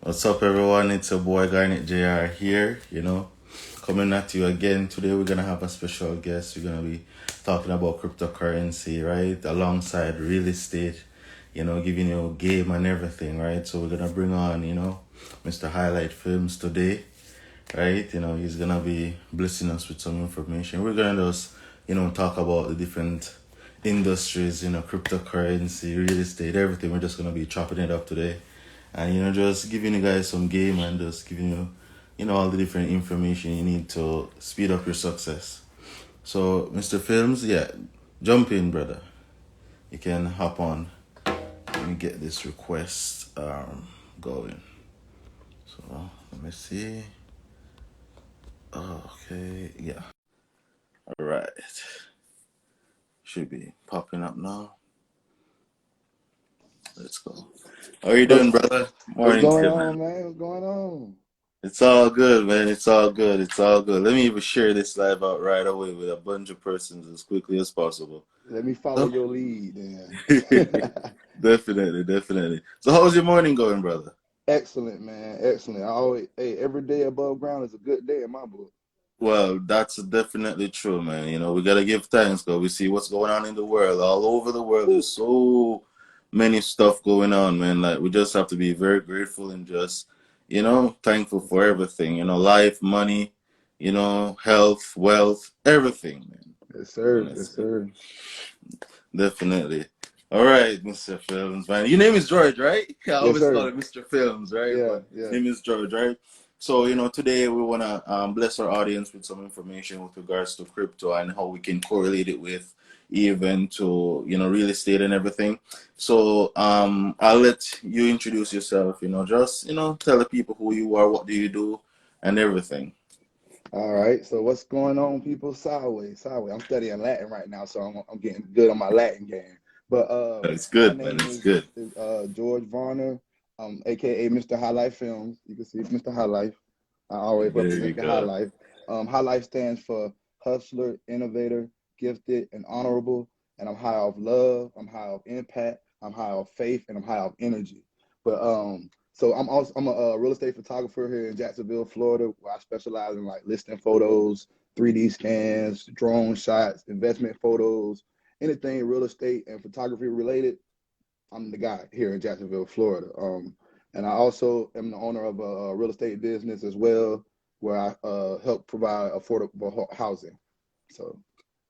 What's up, everyone? It's your boy Garnet JR here, coming at you again. Today, we're gonna have a special guest. We're gonna be talking about cryptocurrency, right? Alongside real estate, giving you a game and everything, right? So, we're gonna bring on, Mr. Highlight Films today, right? He's gonna be blessing us with some information. We're gonna just, talk about the different industries, cryptocurrency, real estate, everything. We're just gonna be chopping it up today, and just giving you guys some game and just giving you, all the different information you need to speed up your success. So, Mr. Films, yeah, jump in, brother. You can hop on. Let me get this request going. So, let me see. Okay, yeah. All right. Should be popping up now. Let's go. How are you doing, brother? What's Morning to going you, man. on, man? What's going on? It's all good, man. It's all good. It's all good. Let me even share this live out right away with a bunch of persons as quickly as possible. Let me follow So, your lead, then. definitely, definitely. So, how's your morning going, brother? Excellent, man. Excellent. I always, hey, every day above ground is a good day in my book. Well, that's definitely true, man. We gotta give thanks because we see what's going on in the world. All over the world, Whew. there's so many stuff going on, man. Like we just have to be very grateful and just, thankful for everything. Life, money, health, wealth, everything, man. Yes, sir. Yes, Honestly, sir. definitely. All right, Mr. Films, man. Your name is George, right? I Yes, always call sir. it Mr. Films, right? Yeah, But yeah. name is George, right? So, today we want to bless our audience with some information with regards to crypto and how we can correlate it with even to, real estate and everything. So, I'll let you introduce yourself, just, tell the people who you are, what do you do, and everything. All right. So what's going on, people? Sideways, sideways. I'm studying Latin right now, so I'm getting good on my Latin game. But It's my good, man. name It's good. is George Varner, aka Mr. High Life Films. You can see Mr. High Life. I always There you represent the High go. Life. High Life stands for hustler, innovator, gifted, and honorable. And I'm high off love. I'm high off impact. I'm high off faith, and I'm high off energy. But so I'm a real estate photographer here in Jacksonville, Florida, where I specialize in like listing photos, 3D scans, drone shots, investment photos, anything real estate and photography related. I'm the guy here in Jacksonville, Florida. And I also am the owner of a real estate business as well, where I help provide affordable housing. So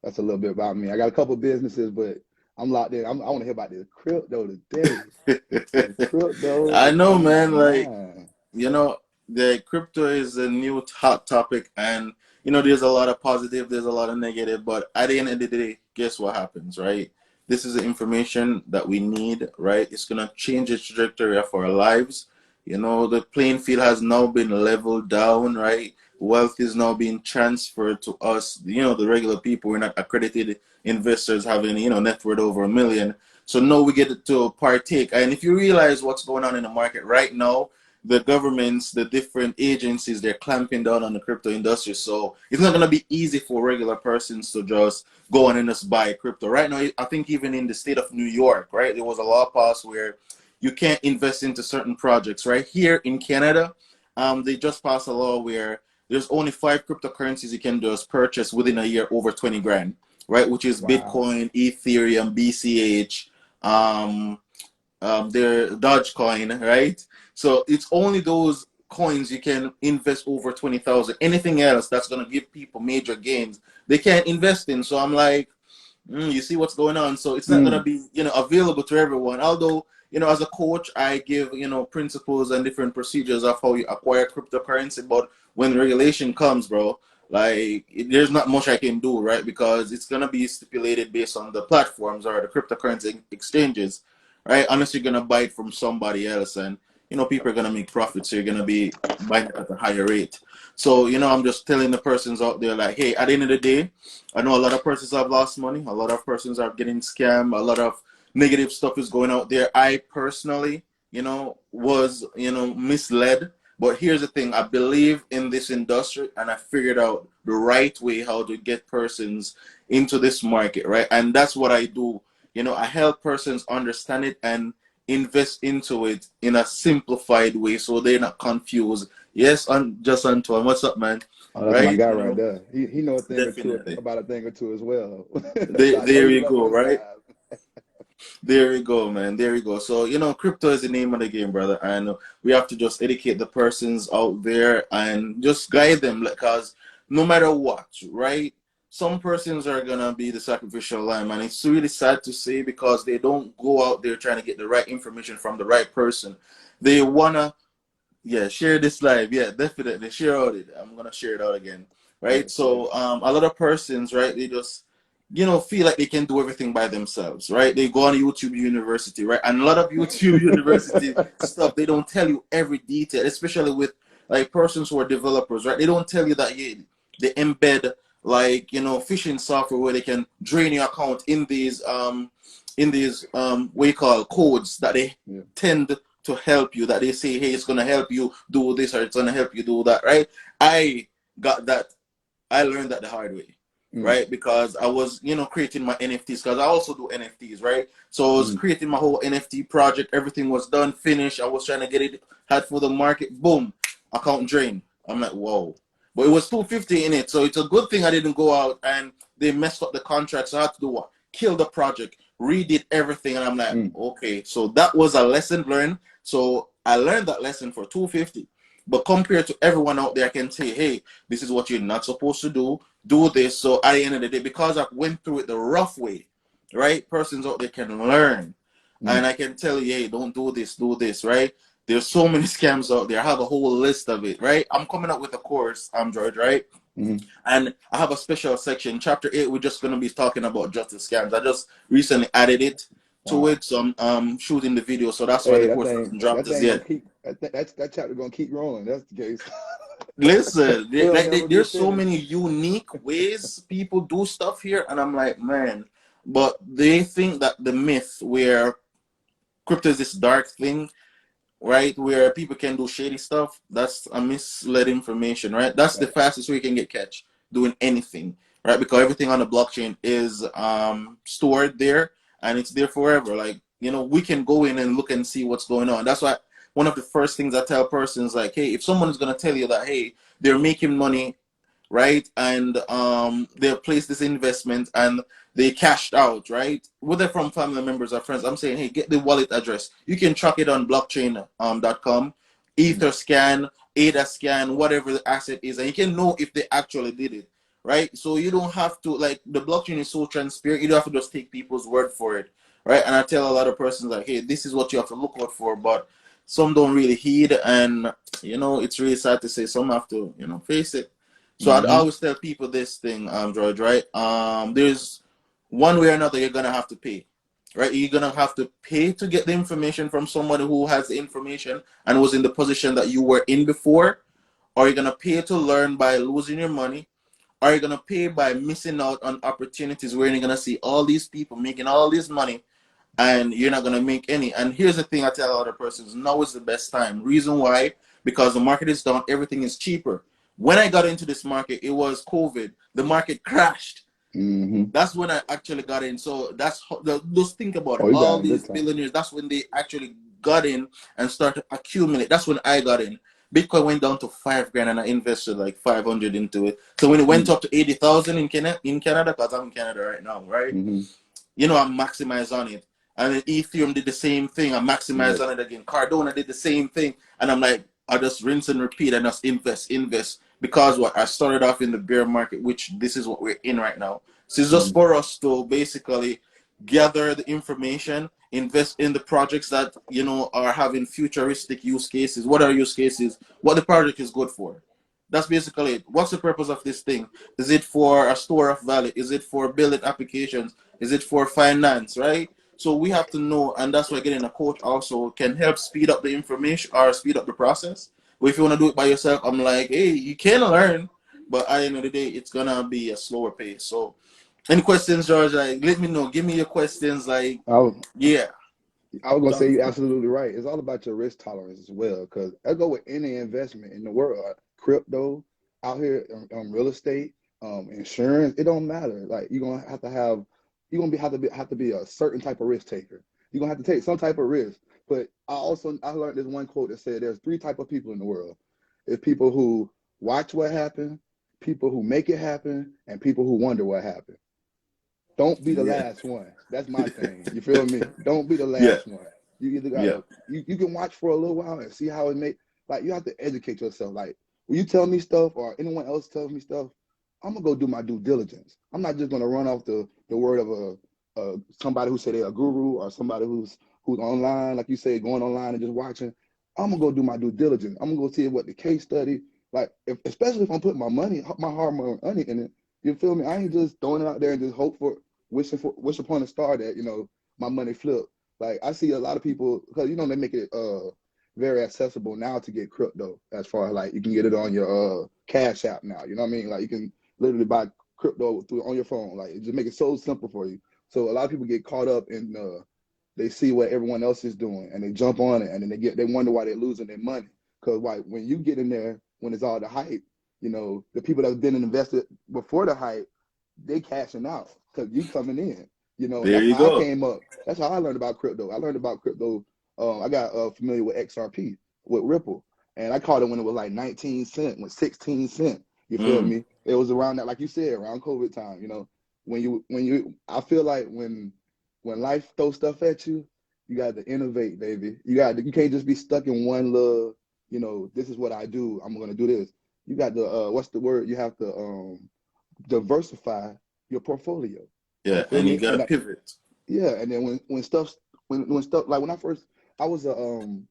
that's a little bit about me. I got a couple businesses, but I'm locked in. I want to hear about this crypto today. The crypto I is know, on my man. Like, mind. you know, the crypto is a new hot topic, and there's a lot of positive, there's a lot of negative, but at the end of the day, guess what happens, right? This is the information that we need, right? It's gonna change the trajectory of our lives. The playing field has now been leveled down, right? Wealth is now being transferred to us, the regular people. We're not accredited investors having, net worth over 1 million. So now we get to partake. And if you realize what's going on in the market right now, the governments, the different agencies, they're clamping down on the crypto industry. So it's not going to be easy for regular persons to just go on and just buy crypto. Right now, I think even in the state of New York, right, there was a law passed where you can't invest into certain projects. Right here in Canada, they just passed a law where there's only 5 cryptocurrencies you can just purchase within a year over 20 grand, right? Which is Wow. Bitcoin, Ethereum, BCH, um, their Dogecoin, right? So it's only those coins you can invest over 20,000. Anything else that's gonna give people major gains, they can't invest in. So I'm like, you see what's going on. So it's not gonna Mm, be available to everyone. Although as a coach, I give principles and different procedures of how you acquire cryptocurrency. But when regulation comes, bro, like there's not much I can do, right? Because it's gonna be stipulated based on the platforms or the cryptocurrency exchanges, right? Unless you're gonna buy it from somebody else, and people are gonna make profits, so you're gonna be buying it at a higher rate. So I'm just telling the persons out there, like, hey, at the end of the day, I know a lot of persons have lost money. A lot of persons are getting scammed. A lot of negative stuff is going out there. I personally, was, misled. But here's the thing. I believe in this industry and I figured out the right way how to get persons into this market, right? And that's what I do. I help persons understand it and invest into it in a simplified way so they're not confused. Yes, just Antoine, what's up, man? Oh, that's my Right? guy You right know, there. He know a thing or two definitely. about a thing or two as well. I know There he you loving go, his right? live. There you go, man. There you go. So, crypto is the name of the game, brother. And we have to just educate the persons out there and just guide them because no matter what, right? Some persons are going to be the sacrificial lamb. And it's really sad to say because they don't go out there trying to get the right information from the right person. They want to yeah, share this live. Yeah, definitely share out it. I'm gonna share it out again, right? Yes, sir. So, a lot of persons, right? They just, feel like they can do everything by themselves, right? They go on YouTube University, right? And a lot of YouTube University stuff, they don't tell you every detail, especially with like persons who are developers, right? They don't tell you that they embed like phishing software where they can drain your account in these what you call codes that they Yeah. tend to help you, that they say, hey, it's gonna help you do this or it's gonna help you do that, right? I got that. I learned that the hard way, Mm, right? Because I was, creating my NFTs because I also do NFTs, right? So I was mm, creating my whole NFT project. Everything was done, finished. I was trying to get it had for the market. Boom, account drain. I'm like, whoa. But it was 250 in it, so it's a good thing I didn't go out and they messed up the contract. So I had to do what? Kill the project, redid everything, and I'm like, mm, okay. So that was a lesson learned. So I learned that lesson for 250. But compared to everyone out there, I can say, hey, this is what you're not supposed to do. Do this. So at the end of the day, because I went through it the rough way, right? Persons out there can learn. mm. And I can tell you, hey, don't do this, right? There's so many scams out there. I have a whole list of it, right? I'm coming up with a course, George, right? Mm-hmm. And I have a special section. Chapter 8, we're just going to be talking about justice scams. I just recently added it to Wow. it. So I'm shooting the video. So that's why Hey, the course hasn't dropped that as thing gonna yet. keep that chapter gonna keep growing. That's the case. Listen, It'll never be there's so finished. many unique ways people do stuff here, and I'm like, man. But they think that the myth where crypto is this dark thing, right, where people can do shady stuff, that's a misled information, right? That's the Right. fastest way you can get catch doing anything, right? Because everything on the blockchain is stored there and it's there forever. Like, we can go in and look and see what's going on. That's why one of the first things I tell persons, like, hey, if someone is going to tell you that, hey, they're making money, right, and they placed this investment and they cashed out, right, whether from family members or friends, I'm saying, hey, get the wallet address. You can track it on blockchain.com, Mm, Etherscan, Adascan, whatever the asset is, and you can know if they actually did it, right? So you don't have to, like, the blockchain is so transparent, you don't have to just take people's word for it, right? And I tell a lot of persons, like, hey, this is what you have to look out for, but some don't really heed, and it's really sad to say some have to face it. So I'd mm-hmm. always tell people this thing, George, right? There's one way or another you're gonna have to pay, right? You're gonna have to pay to get the information from somebody who has the information and was in the position that you were in before, or you're gonna pay to learn by losing your money, or you're gonna pay by missing out on opportunities where you're gonna see all these people making all this money and you're not gonna make any. And here's the thing I tell other persons: now is the best time. Reason why? Because the market is down, everything is cheaper. When I got into this market, it was COVID. The market crashed. Mm-hmm. That's when I actually got in. So just think about it. Oh, you got All in good these time. billionaires, that's when they actually got in and started to accumulate. That's when I got in. Bitcoin went down to 5 grand and I invested like 500 into it. So when it went Mm, up to 80,000 in Canada, because I'm in Canada right now, right? mm-hmm. I maximized on it. And then Ethereum did the same thing. I maximized Yes. on it again. Cardona did the same thing. And I'm like, I just rinse and repeat and just invest. Because what? I started off in the bear market, which this is what we're in right now. So it's just Mm-hmm. for us to basically gather the information, invest in the projects that, are having futuristic use cases. What are use cases? What the project is good for. That's basically it. What's the purpose of this thing? Is it for a store of value? Is it for building applications? Is it for finance, right? So we have to know, and that's why getting a coach also can help speed up the information or speed up the process. But if you want to do it by yourself, I'm like, hey, you can learn, but at the end of the day, it's gonna be a slower pace. So, any questions, George? Like, let me know. Give me your questions. Like, I was, yeah, I was gonna talk say to you're me. absolutely right. It's all about your risk tolerance as well. Because I go with any investment in the world, crypto, out here, real estate, insurance. It don't matter. Like you're gonna have to be a certain type of risk taker. You're gonna have to take some type of risk. But I learned this one quote that said there's three type of people in the world. It's people who watch what happened, people who make it happen, and people who wonder what happened. Don't be the Yeah. last one. That's my thing. You feel me? Don't be the Yeah. last one. You either Yeah. gotta you can watch for a little while and see how it make, like, you have to educate yourself. Like, when you tell me stuff or anyone else tells me stuff, I'm gonna go do my due diligence. I'm not just gonna run off the word of a somebody who say they're a guru or somebody who's online, like you say, going online and just watching. I'm gonna go do my due diligence. I'm gonna go see what the case study, like, especially if I'm putting my money, my hard-earned money in it. You feel me? I ain't just throwing it out there and just wish upon a star that, my money flip. Like, I see a lot of people, because they make it very accessible now to get crypto, as far as, like, you can get it on your Cash App now. You know what I mean? Like, you can literally buy crypto on your phone. Like, it just make it so simple for you. So a lot of people get caught up in they see what everyone else is doing and they jump on it, and then they wonder why they're losing their money. Because, like, when you get in there, when it's all the hype, the people that have been invested before the hype, they cashing out because you coming in. There That's you how I go. came up. That's how I learned about crypto. I learned about crypto. I got familiar with XRP, with Ripple, and I caught it when it was like 19 cent, when 16 cent. You feel Mm. me? It was around that, like you said, around COVID time. I feel like when life throws stuff at you, you got to innovate, baby. You can't just be stuck in one little. This is what I do. I'm gonna do this. You got to what's the word? You have to diversify your portfolio. You Yeah, feel and you me? gotta pivot. Yeah, and then when stuff, like, when I first, I was I'm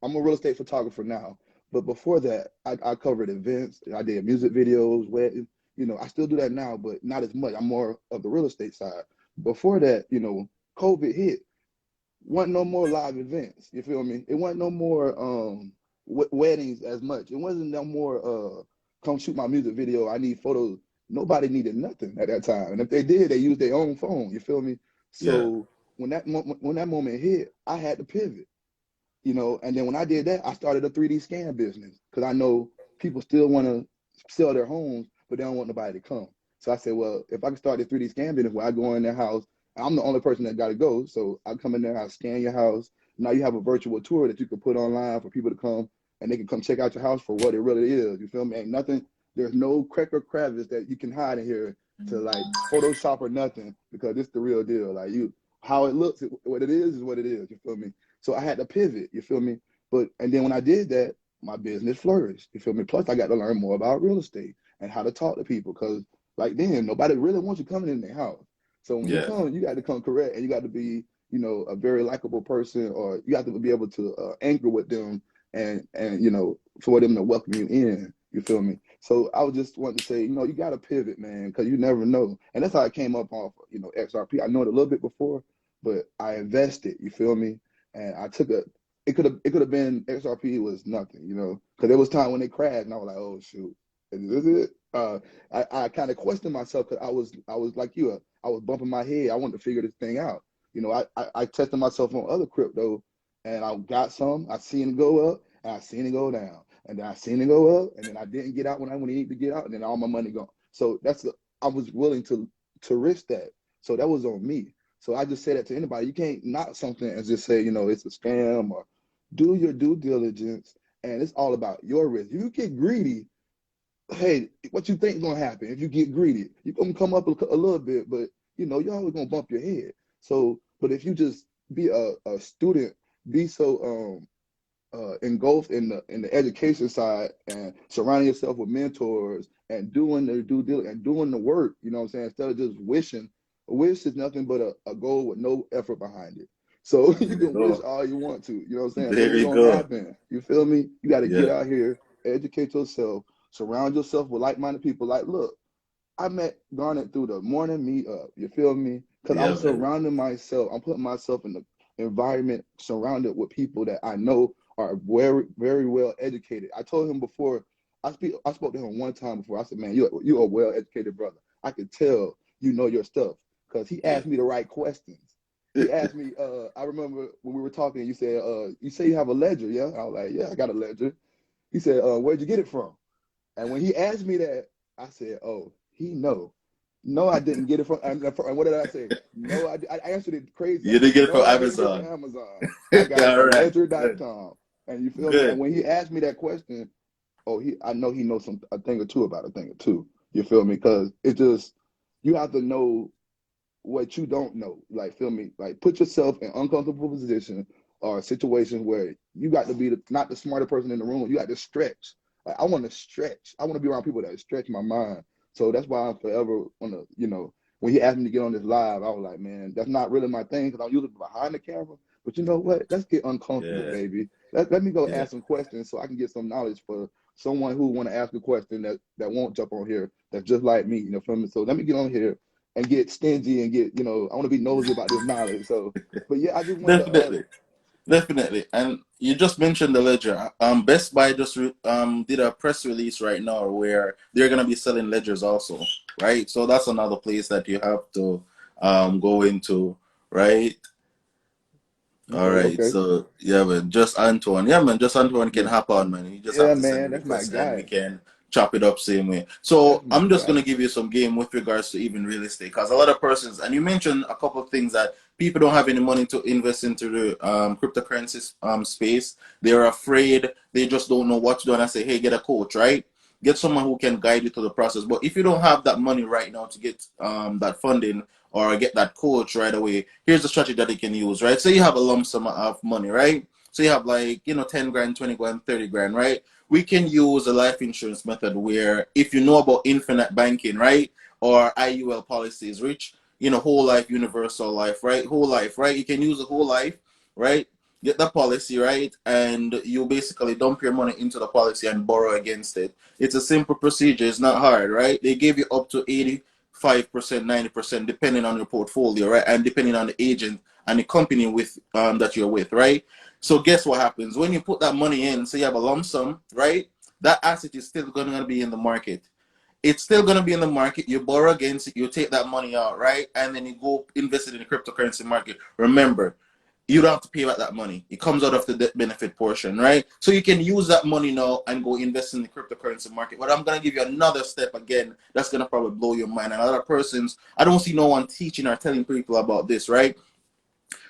a real estate photographer now, but before that, I covered events. I did music videos, weddings. I still do that now, but not as much. I'm more of the real estate side. Before that, COVID hit. Wasn't no more live events. You feel me? It wasn't no more weddings as much. It wasn't no more come shoot my music video. I need photos. Nobody needed nothing at that time, and if they did, they used their own phone. You feel me? Yeah. So when that moment hit, I had to pivot. And then when I did that, I started a 3D scan business because I know people still want to sell their homes, but they don't want nobody to come. So I said, well, if I can start the 3D scan business where I go in their house, I'm the only person that got to go. So I come in there, I scan your house. Now you have a virtual tour that you can put online for people to come, and they can come check out your house for what it really is. You feel me? Ain't nothing. There's no crack or crevice that you can hide in here to, like, Photoshop or nothing, because it's the real deal. Like, how it looks, what it is what it is. You feel me? So I had to pivot, you feel me? And then when I did that, my business flourished, you feel me? Plus, I got to learn more about real estate and how to talk to people, because, like, then nobody really wants you coming in their house. So when you Yeah. come, you got to come correct, and you got to be, a very likable person, or you have to be able to anchor with them, and for them to welcome you in. You feel me? So I was just wanting to say, you got to pivot, man, because you never know. And that's how I came up off, XRP. I know it a little bit before, but I invested. You feel me? And I took it could have been XRP was nothing, because there was time when they crashed, and I was like, oh shoot, is this it? I kind of questioned myself, because I was like you, I was bumping my head. I wanted to figure this thing out. I tested myself on other crypto, and I got some. I seen it go up, and I seen it go down, and then I seen it go up, and then I didn't get out when I needed to get out, and then all my money gone. So I was willing to risk that. So that was on me. So I just say that to anybody. You can't knock something and just say, it's a scam, or do your due diligence. And it's all about your risk. If you get greedy, hey, what you think is gonna happen if you get greedy? You're gonna come up a little bit, but you're always gonna bump your head. So, but if you just be a student, be so engulfed in the education side, and surrounding yourself with mentors, and doing the due diligence and doing the work, you know what I'm saying, instead of just wishing. A wish is nothing but a goal with no effort behind it. So There you you can wish go. all you want to, you know what I'm saying, but it There ain't you gonna go. happen. You feel me? You got to get Yeah. out here, educate yourself, surround yourself with like-minded people. Like, look, I met Garnet through the morning meetup. You feel me? Because I'm Yeah, man. surrounding myself. I'm putting myself in the environment surrounded with people that I know are very, very well educated. I told him before. I spoke to him one time before. I said, "Man, you're a well educated brother. I could tell you know your stuff." Because he Yeah. asked me the right questions. He asked me. I remember when we were talking. You said, "You say you have a ledger, yeah?" I was like, "Yeah, I got a ledger." He said, "Where'd you get it from?" And when he asked me that, I said, "Oh, he know." No, I didn't get it from. And what did I say? No, I answered it crazy. I You said, didn't get it from no, I didn't get it from Amazon. Amazon. I got it All from right. Good. Ledger.com. And you feel me? And Good. when he asked me that question, oh, I know he knows a thing or two about a thing or two. You feel me? Because it just, you have to know what you don't know. Like, feel me? Like, put yourself in uncomfortable position or situations where you got to be not the smarter person in the room. You got to stretch. Like, I want to stretch. I want to be around people that stretch my mind. So that's why I forever want to, when he asked me to get on this live, I was like, man, that's not really my thing because I'm usually behind the camera. But you know what? Let's get uncomfortable, Yeah. baby. Let me go Yeah. ask some questions so I can get some knowledge for someone who want to ask a question that won't jump on here. That's just like me, feel me? So let me get on here and get stingy and get, I want to be nosy about this knowledge. So, but yeah, I just wanted to, Definitely. Definitely. And you just mentioned the ledger. Best Buy just did a press release right now where they're gonna be selling ledgers also, right? So that's another place that you have to go into, right? All okay, right, okay. so yeah, man, just Antoine. Yeah, man, just Antoine can Yeah. hop on, man. You just have Yeah, to send man, a that's my request and we guy. can chop it up same way. That's So my I'm just guy. gonna give you some game with regards to even real estate because a lot of persons, and you mentioned a couple of things that people don't have any money to invest into the cryptocurrency space. They're afraid. They just don't know what to do, and I say, hey, get a coach, right? Get someone who can guide you through the process. But if you don't have that money right now to get that funding or get that coach right away, here's the strategy that you can use, right? Say you have a lump sum of money, right? So you have like, 10 grand, 20 grand, 30 grand, right? We can use a life insurance method where if you know about infinite banking, right? Or IUL policies, which, whole life, universal life, right? Whole life, right? You can use a whole life, right? Get the policy, right? And you basically dump your money into the policy and borrow against it. It's a simple procedure. It's not hard, right? They give you up to 85%, 90%, depending on your portfolio, right? And depending on the agent and the company with that you're with, right? So guess what happens? When you put that money in, so you have a lump sum, right? That asset is still going to be in the market. It's still going to be in the market. You borrow against it, you take that money out, right? And then you go invest it in the cryptocurrency market. Remember, you don't have to pay back that money. It comes out of the debt benefit portion, right? So you can use that money now and go invest in the cryptocurrency market. But I'm gonna give you another step again that's gonna probably blow your mind. And other persons, I don't see no one teaching or telling people about this, right?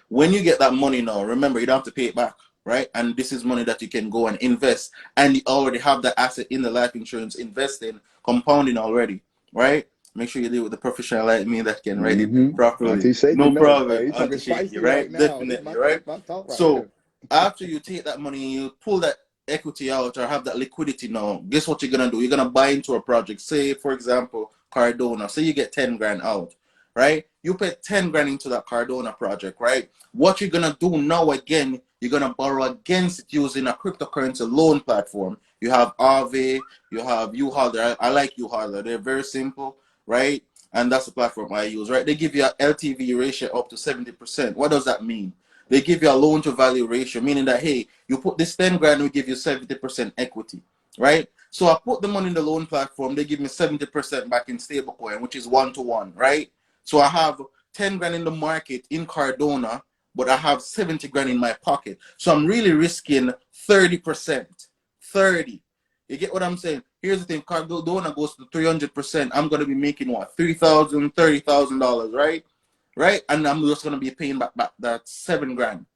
When you get that money now, remember you don't have to pay it back, right? And this is money that you can go and invest, and you already have the asset in the life insurance investing, compounding already, right? Make sure you deal with the professional like me that can write it properly. Auntie No shaking up. problem, Hey, you talking Auntie Shaky, spicy right right? now. Definitely, right? This my talk right So here. after you take that money, you pull that equity out or have that liquidity now. Guess what you're gonna do? You're gonna buy into a project. Say, for example, Cardona. Say you get 10 grand out, right? You put 10 grand into that Cardona project, right? What you're gonna do now again, you're gonna borrow against it using a cryptocurrency loan platform. You have Aave, you have uHolder. I like uHolder. They're very simple, right? And that's the platform I use, right? They give you an LTV ratio up to 70%. What does that mean? They give you a loan to value ratio, meaning that, hey, you put this 10 grand, we give you 70% equity, right? So I put the money in the loan platform, they give me 70% back in stablecoin, which is 1-to-1, right? So I have 10 grand in the market in Cardona, but I have 70 grand in my pocket. So I'm really risking 30%. 30. You get what I'm saying? Here's the thing, Cardona goes to 300%. I'm going to be making what? $3,000, $30,000, right? Right? And I'm just going to be paying back that 7 grand.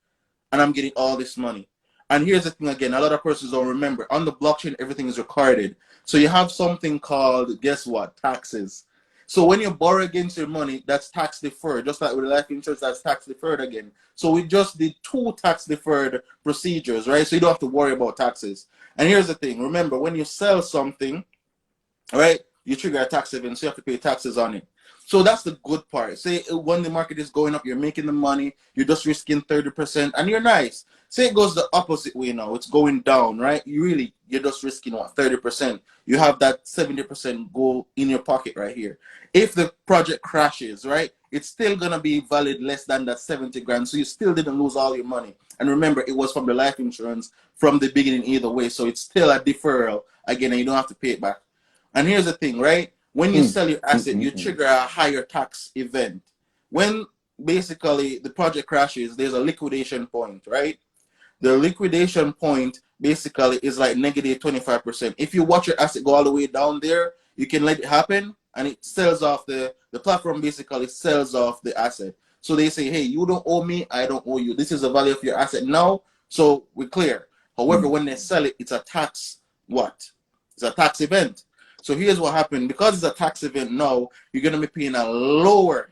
And I'm getting all this money. And here's the thing again, a lot of persons don't remember. On the blockchain, everything is recorded. So you have something called, guess what? Taxes. So when you borrow against your money, that's tax deferred. Just like with life insurance, that's tax deferred again. So we just did 2 tax deferred procedures, right? So you don't have to worry about taxes. And here's the thing. Remember, when you sell something, right, you trigger a tax event, so you have to pay taxes on it. So that's the good part. Say when the market is going up, you're making the money, you're just risking 30%, and you're nice. Say it goes the opposite way now, it's going down, right? You're just risking what, 30%. You have that 70% go in your pocket right here. If the project crashes, right, it's still gonna be valid less than that 70 grand. So you still didn't lose all your money. And remember, it was from the life insurance from the beginning either way. So it's still a deferral again, and you don't have to pay it back. And here's the thing, right? When you Mm, sell your mm, asset, mm, you mm. trigger a higher tax event. When basically the project crashes, there's a liquidation point, right? The liquidation point basically is like negative 25%. If you watch your asset go all the way down there, you can let it happen. and it sells off the platform basically sells off the asset. So they say, hey, you don't owe me, I don't owe you. This is the value of your asset now, so we're clear. However, when they sell it, it's a tax what? It's a tax event. So here's what happened. Because it's a tax event now, you're gonna be paying a lower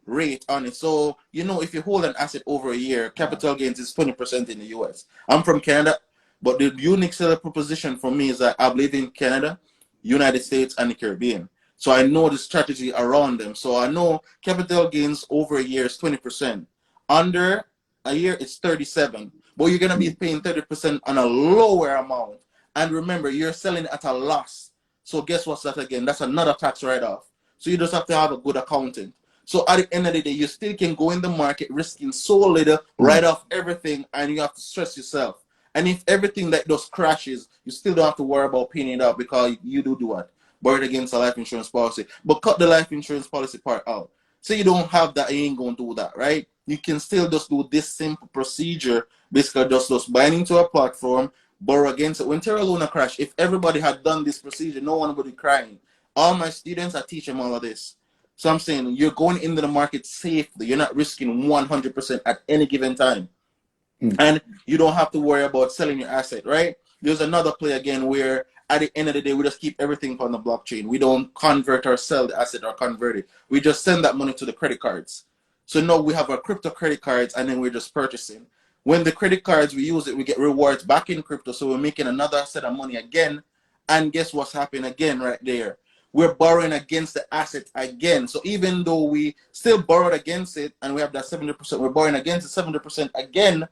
rate on it. So, if you hold an asset over a year, capital gains is 20% in the US. I'm from Canada, but the unique seller proposition for me is that I live in Canada, United States, and the Caribbean. So I know the strategy around them. So I know capital gains over a year is 20%. Under a year, it's 37. But you're going to be paying 30% on a lower amount. And remember, you're selling at a loss. So guess what's that again? That's another tax write-off. So you just have to have a good accountant. So at the end of the day, you still can go in the market risking so little, write off everything, and you have to stress yourself. And if everything that just crashes, you still don't have to worry about paying it out because you do what? Borrowed against a life insurance policy. But cut the life insurance policy part out. So you don't have that, you ain't going to do that, right? You can still just do this simple procedure, basically just buying into a platform, borrow against it. When Terra Luna crashed, if everybody had done this procedure, no one would be crying. All my students, I teach them all of this. So I'm saying you're going into the market safely. You're not risking 100% at any given time. And you don't have to worry about selling your asset, right? There's another play again where at the end of the day, we just keep everything on the blockchain. We don't convert or sell the asset or convert it. We just send that money to the credit cards. So now we have our crypto credit cards and then we're just purchasing. When the credit cards, we use it, we get rewards back in crypto. So we're making another set of money again. And guess what's happening again right there? We're borrowing against the asset again. So even though we still borrowed against it and we have that 70%, we're borrowing against the 70% again,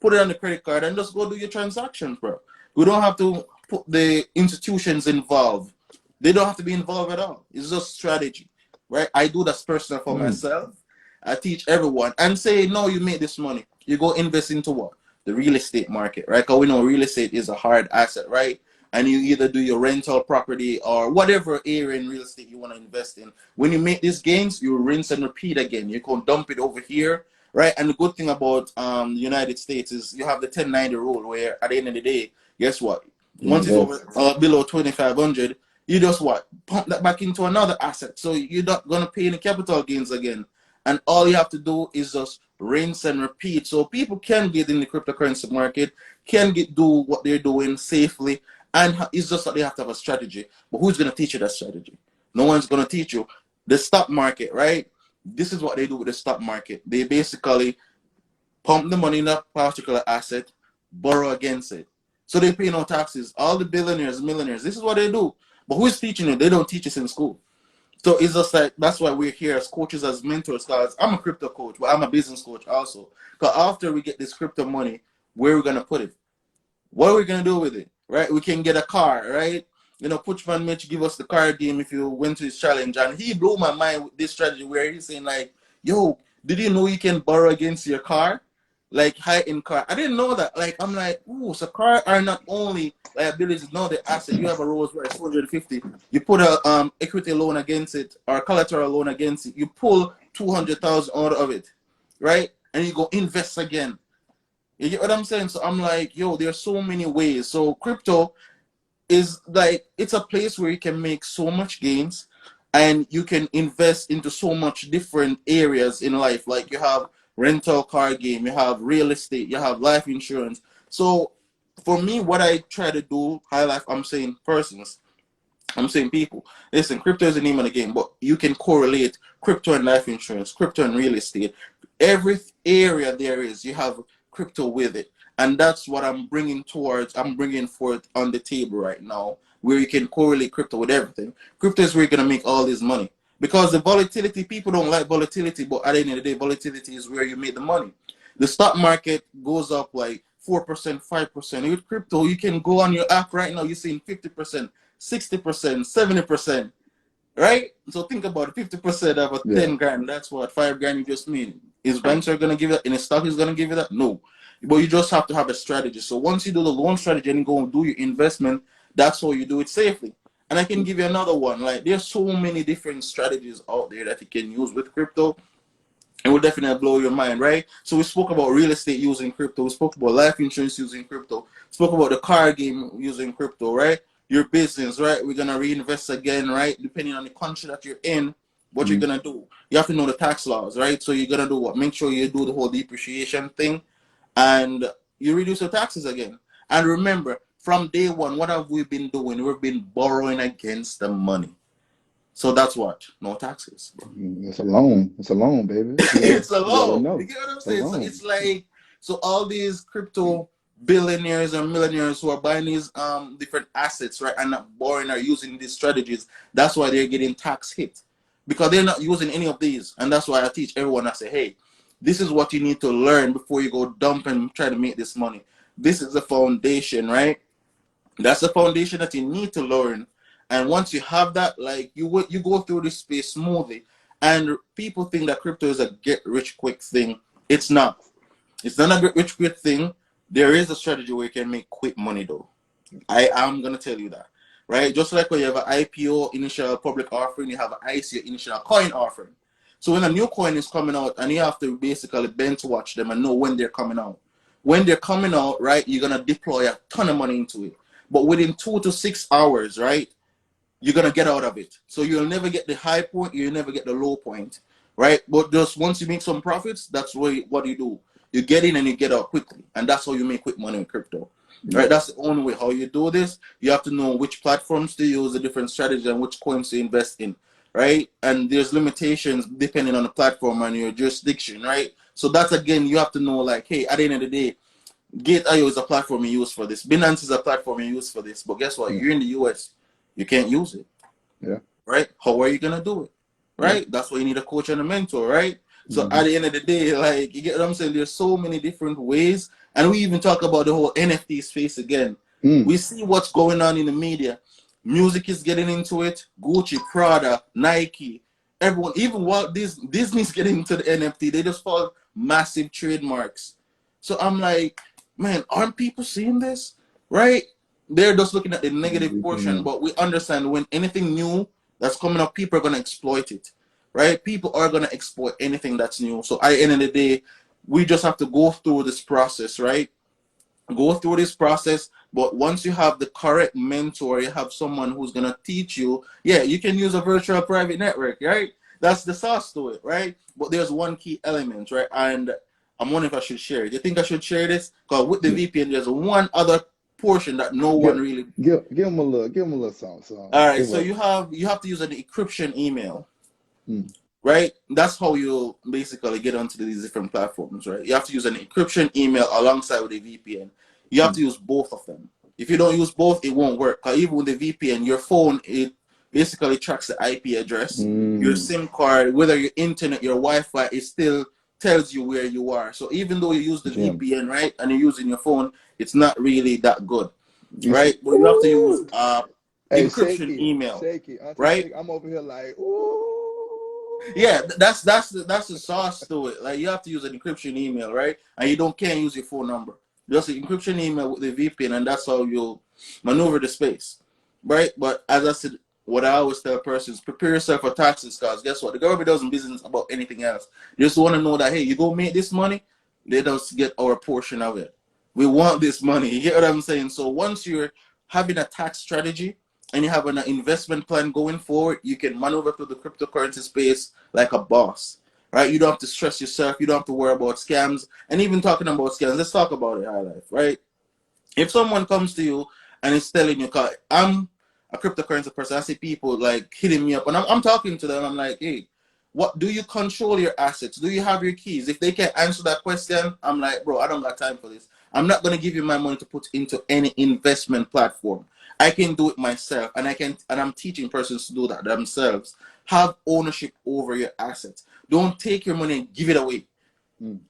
put it on the credit card and just go do your transactions, bro. We don't have to put the institutions involved. They don't have to be involved at all. It's just strategy, right? I do that personal for myself. I teach everyone and say, no, you make this money. You go invest into what? The real estate market, right? Because we know real estate is a hard asset, right? And you either do your rental property or whatever area in real estate you want to invest in. When you make these gains, you rinse and repeat again. You can dump it over here, right? And the good thing about the United States is you have the 1090 rule where at the end of the day, guess what? Once it's over below 2,500, you just what? Pump that back into another asset. So you're not going to pay any capital gains again. And all you have to do is just rinse and repeat. So people can get in the cryptocurrency market, can do what they're doing safely. And it's just that they have to have a strategy. But who's going to teach you that strategy? No one's going to teach you. The stock market, right? This is what they do with the stock market. They basically pump the money in a particular asset, borrow against it. So they pay no taxes. All the billionaires, millionaires, this is what they do. But who's teaching you? They don't teach us in school. So it's just like, that's why we're here as coaches, as mentors. Because I'm a crypto coach, but I'm a business coach also. Because after we get this crypto money, where are we going to put it? What are we going to do with it? Right? We can get a car, right? Putchman Mitch give us the car game if you went to his challenge. And he blew my mind with this strategy where he's saying like, yo, did you know you can borrow against your car? Like high-end car. I didn't know that. Like, I'm like, ooh, so cars are not only liabilities, no, the asset. You have a Rolls Royce 250. You put a equity loan against it or a collateral loan against it. You pull 200,000 out of it, right? And you go invest again. You get what I'm saying? So I'm like, yo, there's so many ways. So crypto is like, it's a place where you can make so much gains and you can invest into so much different areas in life. Like you have rental car game, you have real estate, you have life insurance. So for me, what I try to do, high life, I'm saying persons, I'm saying people. Listen, crypto is the name of the game, but you can correlate crypto and life insurance, crypto and real estate. Every area there is, you have crypto with it. And that's what I'm bringing forth on the table right now, where you can correlate crypto with everything. Crypto is where you're going to make all this money. Because the volatility, people don't like volatility, but at the end of the day, volatility is where you make the money. The stock market goes up like 4%, 5%. With crypto, you can go on your app right now, you're seeing 50%, 60%, 70%, right? So think about it, 50% of a 10 grand, that's what, 5 grand you just made. Is banks are going to give it, and a stock is going to give you that? No. But you just have to have a strategy. So once you do the loan strategy and you go and do your investment, that's how you do it safely. And I can give you another one. Like, there's so many different strategies out there that you can use with crypto. It will definitely blow your mind, right? So we spoke about real estate using crypto. We spoke about life insurance using crypto. We spoke about the car game using crypto, right? your business, right? We're gonna reinvest again, right? Depending on the country that you're in, what you're gonna do. You have to know the tax laws, right? So you're gonna do what? Make sure you do the whole depreciation thing, and you reduce your taxes again. And remember, from day one, what have we been doing? We've been borrowing against the money. So that's what? No taxes. It's a loan. It's a loan, baby. It's a You gotta loan. You know. get what I'm It's a saying? So loan. it's like, so all these crypto billionaires and millionaires who are buying these different assets, right, and not borrowing or using these strategies, that's why they're getting tax hit. Because they're not using any of these. And that's why I teach everyone, I say, hey, this is what you need to learn before you go dump and try to make this money. This is the foundation, right? That's the foundation that you need to learn. And once you have that, like you go through this space smoothly. And people think that crypto is a get rich quick thing. It's not. It's not a get rich quick thing. There is a strategy where you can make quick money though. I am gonna tell you that. Right? Just like when you have an IPO, initial public offering, you have an ICO, initial coin offering. So when a new coin is coming out, and you have to basically bench watch them and know when they're coming out. When they're coming out, right, you're gonna deploy a ton of money into it. But within 2 to 6 hours, right, you're gonna get out of it. So you'll never get the high point, you'll never get the low point, right? But just once you make some profits, that's what you do. You get in and you get out quickly, and that's how you make quick money in crypto, right? That's the only way how you do this. You have to know which platforms to use, the different strategies, and which coins to invest in, right? And there's limitations depending on the platform and your jurisdiction, right? So that's again, you have to know, like, hey, at the end of the day, Gate.io is a platform you use for this. Binance is a platform you use for this. But guess what? You're in the US. You can't use it. Yeah. Right? How are you going to do it? Right? That's why you need a coach and a mentor, right? So at the end of the day, like, you get what I'm saying? There's so many different ways. And we even talk about the whole NFT space again. We see what's going on in the media. Music is getting into it. Gucci, Prada, Nike, everyone, even Walt Disney's getting into the NFT. They just follow massive trademarks. So I'm like, man, aren't people seeing this? Right? They're just looking at the negative portion, but we understand when anything new that's coming up, people are going to exploit it. Right? People are going to exploit anything that's new. So at the end of the day, we just have to go through this process, right? Go through this process, but once you have the correct mentor, you have someone who's going to teach you, yeah, you can use a virtual private network, right? That's the sauce to it, right? But there's one key element, right? And I'm wondering if I should share it. Do you think I should share this? Because with the VPN, there's one other portion that no one really... Give him a little something. All right, so you have to use an encryption email, right? That's how you basically get onto these different platforms, right? You have to use an encryption email alongside with a VPN. You have to use both of them. If you don't use both, it won't work. Because even with the VPN, your phone, it basically tracks the IP address. Your SIM card, whether your internet, your Wi-Fi, it still tells you where you are. So even though you use the VPN, right, and you're using your phone, it's not really that good, right? But you have to use encryption email, right? I'm over here like, ooh. Yeah, that's the sauce to it. Like, you have to use an encryption email, right? And you can't use your phone number. Just an encryption email with the VPN, and that's how you maneuver the space, right? But as I said, what I always tell persons, prepare yourself for taxes, because guess what? The government doesn't business about anything else. They just want to know that, hey, you go make this money, let us get our portion of it. We want this money. You get what I'm saying? So once you're having a tax strategy and you have an investment plan going forward, you can maneuver through the cryptocurrency space like a boss, right? You don't have to stress yourself. You don't have to worry about scams. And even talking about scams, let's talk about it, High Life, right? If someone comes to you and is telling you, cause I'm a cryptocurrency person, I see people like hitting me up, and I'm talking to them. I'm like, hey, what do you control your assets? Do you have your keys? If they can't answer that question, I'm like, bro, I don't got time for this. I'm not gonna give you my money to put into any investment platform. I can do it myself, and I'm teaching persons to do that themselves. Have ownership over your assets. Don't take your money and give it away.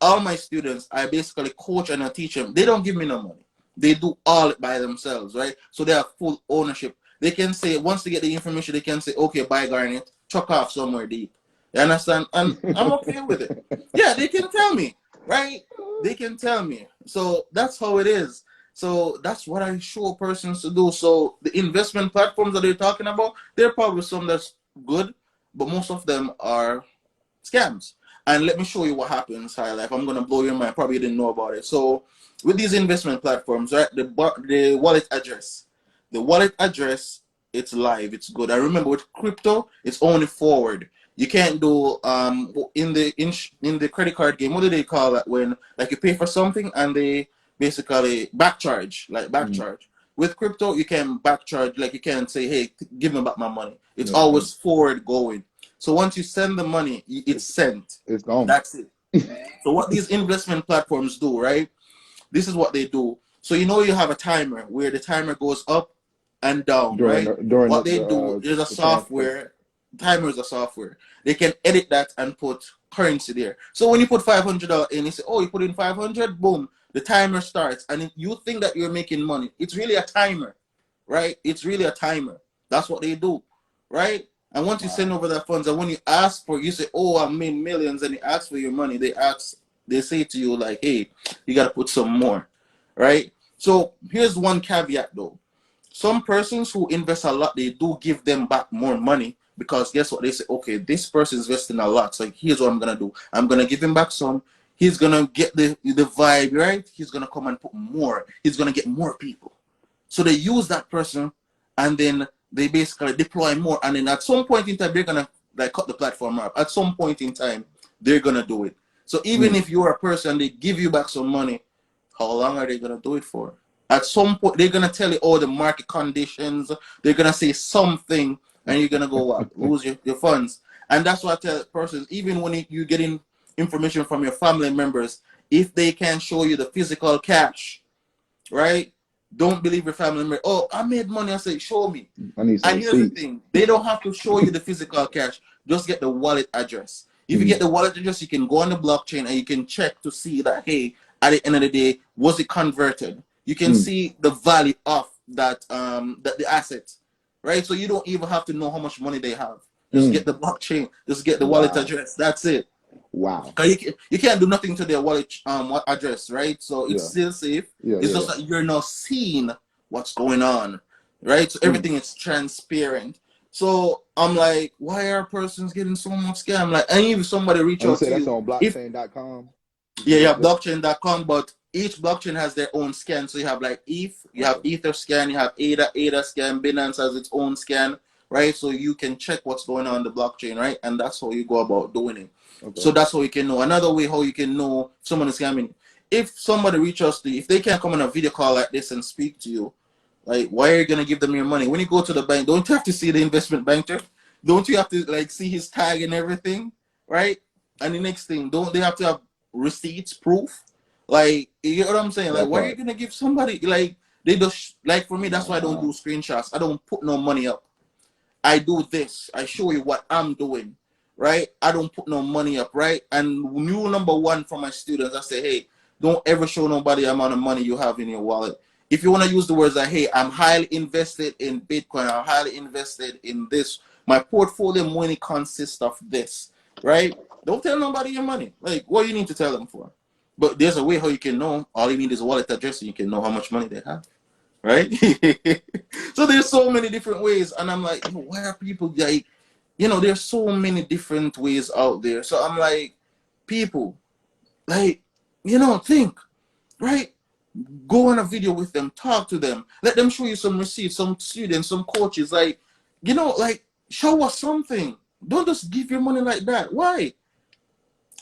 All my students, I basically coach and I teach them. They don't give me no money. They do all it by themselves, right? So they have full ownership. They can say, once they get the information, they can say, okay, bye, Garnet, chuck off somewhere deep. You understand? And I'm okay with it. Yeah, they can tell me, right? They can tell me. So that's how it is. So that's what I show persons to do. So the investment platforms that they're talking about, there are probably some that's good, but most of them are scams. And let me show you what happens, High Life. I'm going to blow your mind. Probably didn't know about it. So with these investment platforms, right, the wallet address, The wallet address, it's live, it's good. I remember with crypto, it's only forward. You can't do in the credit card game. What do they call that when like you pay for something and they basically back charge, like back charge. With crypto, you can back charge, like you can say, hey, give me back my money. It's always forward going. So once you send the money, it's sent. It's gone. That's it. So what these investment platforms do, right? This is what they do. So you know you have a timer where the timer goes up and down, right? What they do is a software. Timer is a software. They can edit that and put currency there. So when you put $500 in, you say, oh, you put in 500, boom, the timer starts. And if you think that you're making money, it's really a timer, right? It's really a timer. That's what they do, right? And once you send over the funds, and when you ask for, you say, oh, I made millions, and you ask for your money, they say to you like, hey, you got to put some more, right? So here's one caveat though. Some persons who invest a lot, they do give them back more money because guess what? They say, okay, this person is investing a lot. So here's what I'm going to do. I'm going to give him back some. He's going to get the vibe, right? He's going to come and put more. He's going to get more people. So they use that person and then they basically deploy more. And then at some point in time, they're going to like cut the platform up. At some point in time, they're going to do it. So even if you're a person, they give you back some money, how long are they going to do it for? At some point, they're going to tell you all the market conditions. They're going to say something, and you're going to go, what? Lose your funds. And that's what I tell persons, even when you're getting information from your family members, if they can show you the physical cash, right? Don't believe your family member. Oh, I made money. I say, show me. And here's the thing. They don't have to show you the physical cash. Just get the wallet address. If you get the wallet address, you can go on the blockchain and you can check to see that, hey, at the end of the day, was it converted? You can see the value of that, the asset, right? So you don't even have to know how much money they have. Just get the blockchain. Just get the wallet address. That's it. Wow. You can't do nothing to their wallet address, right? So it's still safe. It's just that you're not seeing what's going on, right? So everything is transparent. So I'm like, why are persons getting so much scam? Like, and if somebody reach out to you, that's on blockchain.com. Yeah, blockchain.com, but each blockchain has their own scan. So you have like ETH, you have Ether scan, you have ADA scan, Binance has its own scan, right? So you can check what's going on the blockchain, right? And that's how you go about doing it. So that's how you can know. Another way how you can know someone is scamming. If somebody reaches to you, if they can't come on a video call like this and speak to you, like, why are you gonna give them your money? When you go to the bank, don't you have to see the investment banker? Don't you have to like see his tag and everything, right? And the next thing, don't they have to have receipts, proof? Like, you know what I'm saying? Like, why are you gonna give somebody like they just like for me? That's why I don't do screenshots. I don't put no money up. I do this. I show you what I'm doing, right? I don't put no money up, right? And rule number one for my students, I say, hey, don't ever show nobody the amount of money you have in your wallet. If you want to use the words like, hey, I'm highly invested in Bitcoin, I'm highly invested in this, my portfolio money consists of this, right? Don't tell nobody your money. Like, what you need to tell them for? But there's a way how you can know. All you need is a wallet address, and you can know how much money they have, right? So there's so many different ways, and I'm like, why are people like, there's so many different ways out there. So I'm like, people, like, think, right? Go on a video with them, talk to them, let them show you some receipts, some students, some coaches, like, like, show us something. Don't just give your money like that. Why?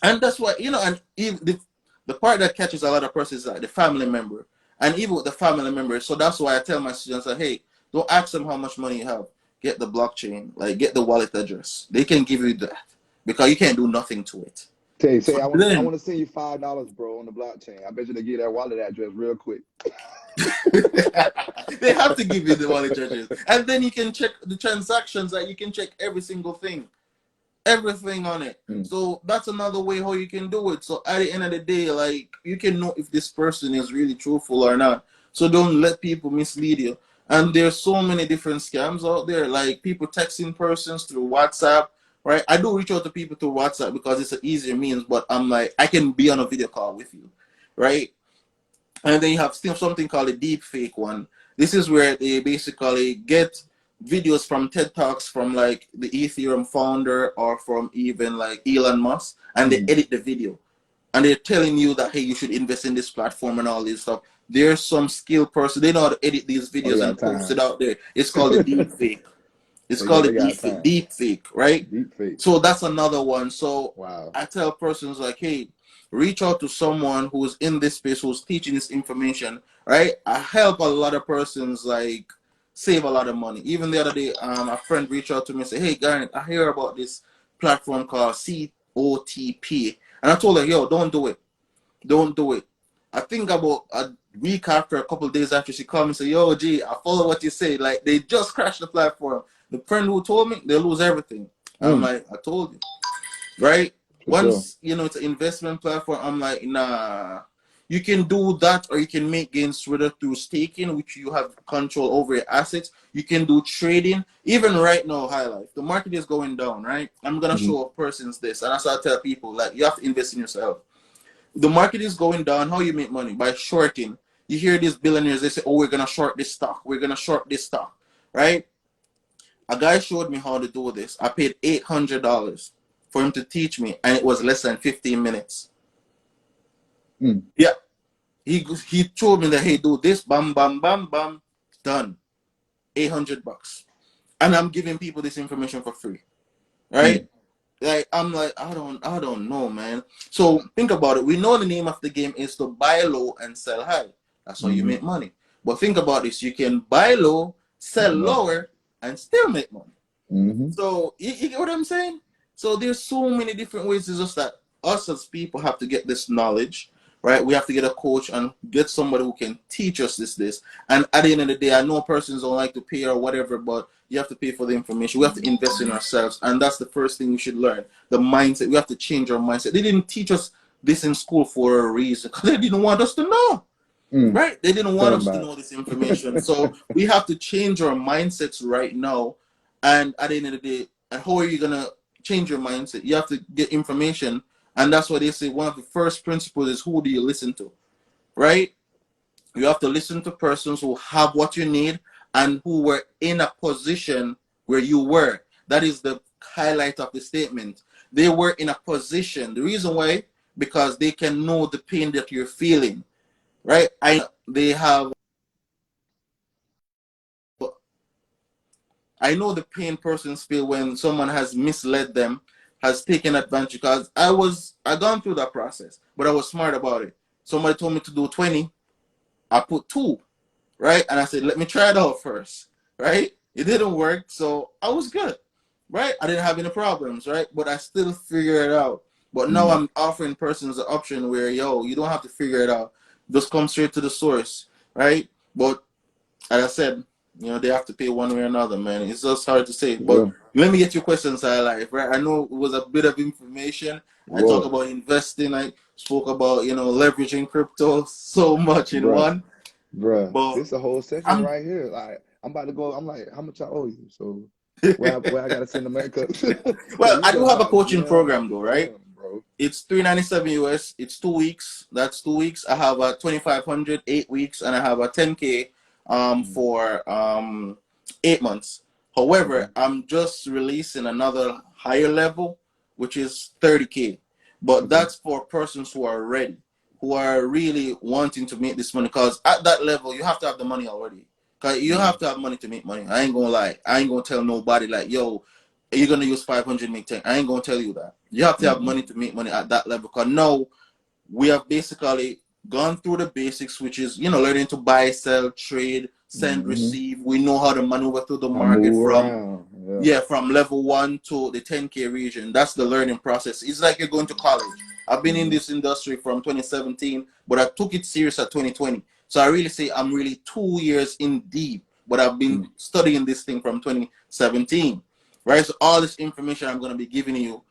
And that's why, and even the part that catches a lot of persons is like the family member. And even with the family member, so that's why I tell my students, like, hey, don't ask them how much money you have. Get the blockchain, like, get the wallet address. They can give you that because you can't do nothing to it. Say, I want to send you $5, bro, on the blockchain. I bet you they give that wallet address real quick. They have to give you the wallet address, and then you can check the transactions. Like, you can check every single thing, everything on it. So that's another way how you can do it. So at the end of the day, like, you can know if this person is really truthful or not. So don't let people mislead you. And there's so many different scams out there, like people texting persons through WhatsApp. Right, I do reach out to people through WhatsApp because it's an easier means, but I'm like, I can be on a video call with you, right? And then you have still something called a deep fake one. This is where they basically get videos from TED Talks from like the Ethereum founder or from even like Elon Musk, and they edit the video. and they're telling you that, hey, you should invest in this platform and all this stuff. There's some skilled person. They know how to edit these Oh, they videos and got post it time. out there. It's called the deep fake. It's called They a got time. deep fake, right? Deep fake. So that's another one. So Wow. I tell persons like, hey, reach out to someone who's in this space, who's teaching this information, right? I help a lot of persons like save a lot of money. Even the other day, a friend reached out to me and said, hey, Garnet, I hear about this platform called COTP. And I told her, yo, don't do it. Don't do it. I think about a week after, a couple of days after, she called me and said, yo, G, I follow what you say. Like, they just crashed the platform. The friend who told me, they lose everything. I'm like, I told you. Right? For Once, sure. it's an investment platform, I'm like, nah. You can do that, or you can make gains whether through staking, which you have control over your assets. You can do trading. Even right now, High Life, the market is going down, right? I'm going to show a persons this. And that's how I tell people, like, you have to invest in yourself. The market is going down. How you make money? By shorting. You hear these billionaires, they say, oh, we're going to short this stock. We're going to short this stock, right? A guy showed me how to do this. I paid $800 for him to teach me, and it was less than 15 minutes. Yeah. He told me that, hey, do this, bam, bam, bam, bam, done. $800. And I'm giving people this information for free. Right? Like, I'm like, I don't know, man. So think about it. We know the name of the game is to buy low and sell high. That's how you make money. But think about this. You can buy low, sell lower, and still make money. So you get what I'm saying? So there's so many different ways. It's just that us as people have to get this knowledge, right? We have to get a coach and get somebody who can teach us this. And at the end of the day, I know persons don't like to pay or whatever, but you have to pay for the information. We have to invest in ourselves. And that's the first thing we should learn. The mindset. We have to change our mindset. They didn't teach us this in school for a reason, because they didn't want us to know. Right? They didn't want us to know this information. So we have to change our mindsets right now. And at the end of the day, and how are you going to change your mindset? You have to get information. And that's why they say one of the first principles is, who do you listen to? Right? You have to listen to persons who have what you need and who were in a position where you were. That is the highlight of the statement. They were in a position. The reason why, because they can know the pain that you're feeling. Right? I know the pain persons feel when someone has misled them, has taken advantage, because I gone through that process, but I was smart about it. Somebody told me to do 20, I put 2, right? And I said, let me try it out first, right? It didn't work, so I was good, right? I didn't have any problems, right? But I still figured it out. But now I'm offering persons the option where, yo, you don't have to figure it out. Just come straight to the source, right? But as I said, they have to pay one way or another, man. It's just hard to say. But let me get your questions, highlight, right? I know it was a bit of information. I talk about investing. I spoke about, leveraging crypto so much in one. But this is a whole session right here. Like, I'm about to go. I'm like, how much I owe you? So where I gotta send the money? Well, I do have a coaching program though, right? It's $397 US. It's 2 weeks. That's 2 weeks. I have a 2,500, 8 weeks, and I have a 10K for 8 months. However, I'm just releasing another higher level, which is 30K. But that's for persons who are ready, who are really wanting to make this money. Because at that level, you have to have the money already. Because you have to have money to make money. I ain't gonna lie. I ain't gonna tell nobody like, yo, you're gonna use 500 make 10. I ain't gonna tell you that. You have to have money to make money at that level. Because now we have basically gone through the basics, which is, learning to buy, sell, trade, send, receive. We know how to maneuver through the market from level 1 to the 10K region. That's the learning process. It's like you're going to college. I've been in this industry from 2017, but I took it serious at 2020. So I really say I'm really 2 years in deep, but I've been studying this thing from 2017, right? So all this information I'm going to be giving you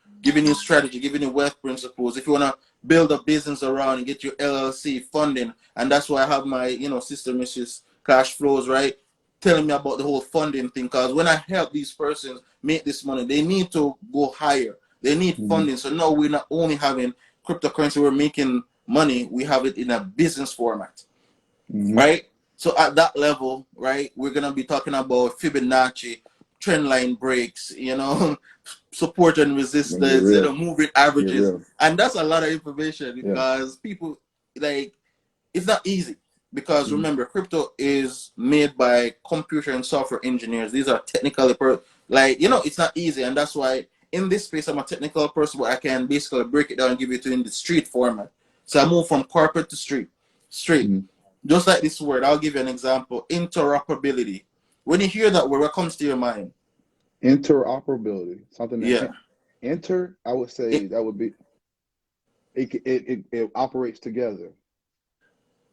strategy, giving you wealth principles. If you want to build a business around and get your LLC funding, and that's why I have my, sister, Mrs. Cash Flows, right? Telling me about the whole funding thing, because when I help these persons make this money, they need to go higher. They need funding. So now we're not only having cryptocurrency, we're making money, we have it in a business format, right? So at that level, right, we're going to be talking about Fibonacci, trend line breaks, support and Let me get resistance, real. moving Get averages. real. And that's a lot of information Yeah. because people, like, it's not easy. Because Mhm. remember, crypto is made by computer and software engineers. These are technically, it's not easy. And that's why in this space, I'm a technical person, but I can basically break it down and give it to you in the street format. So I move from corporate to street. Straight. Mhm. Just like this word, I'll give you an example. Interoperability. When you hear that word, what comes to your mind? Interoperability. Something Yeah. that enter, I would say It, that would be it operates together.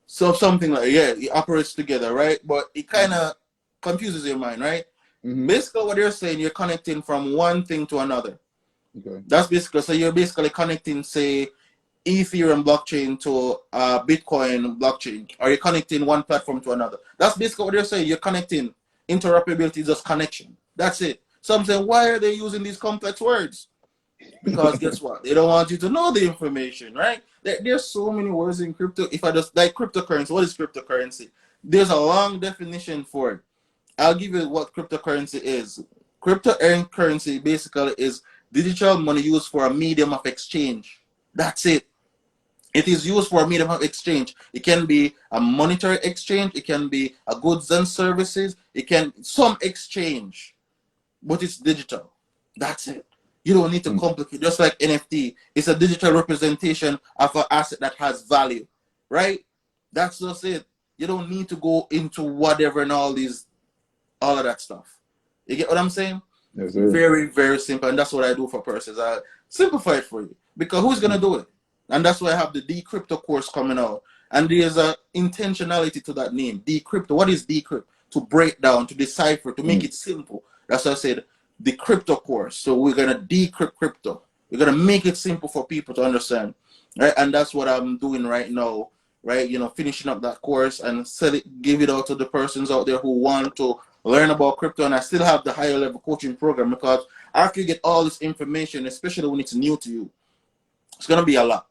so something like, yeah, it operates together, right? But it kind Mhm. of confuses your mind, right? Mhm. Basically, what they're saying, you're connecting from one thing to another. Okay. That's basically, so you're basically connecting, say, Ethereum blockchain to Bitcoin blockchain, or you're connecting one platform to another. That's basically what they're saying. You're connecting. Interoperability is just connection. That's it. So I'm saying, why are they using these complex words? Because guess what? They don't want you to know the information, right? There's so many words in crypto. If I just like cryptocurrency, what is cryptocurrency? There's a long definition for it. I'll give you what cryptocurrency is. Cryptocurrency basically is digital money used for a medium of exchange. That's it. It is used for a medium of exchange. It can be a monetary exchange. It can be a goods and services. It can some exchange, but it's digital. That's it. You don't need to Mm. complicate. Just like NFT, it's a digital representation of an asset that has value, right? That's just it. You don't need to go into whatever and all of that stuff. You get what I'm saying? Yes, sir. Very, very simple. And that's what I do for persons. I simplify it for you. Because who's going to Mm. do it? And that's why I have the Decrypto course coming out. And there's a intentionality to that name. Decrypto. What is decrypt? To break down, to decipher, to make Mm. it simple. That's why I said the crypto course. So we're going to decrypt crypto. We're going to make it simple for people to understand. Right? And that's what I'm doing right now. Right? Finishing up that course and sell it, give it out to the persons out there who want to learn about crypto. And I still have the higher level coaching program because after you get all this information, especially when it's new to you, it's going to be a lot.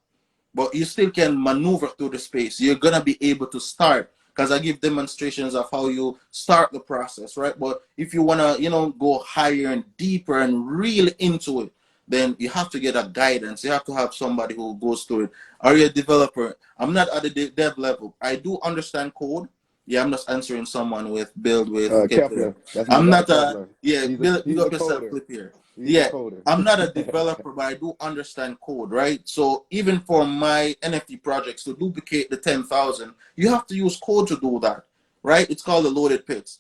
But you still can maneuver through the space. You're going to be able to start because I give demonstrations of how you start the process, right? But if you want to, go higher and deeper and really into it, then you have to get a guidance. You have to have somebody who goes through it. Are you a developer? I'm not at the dev level. I do understand code. Yeah, I'm just answering someone with build with Kepler. Kepler. That's my I'm guy, not a, Kepler. yeah, big He's a up yourself, coder. Clip here. He's a Yeah, coder. I'm not a developer, but I do understand code, right? So even for my NFT projects to duplicate the 10,000, you have to use code to do that, right? It's called the loaded pits.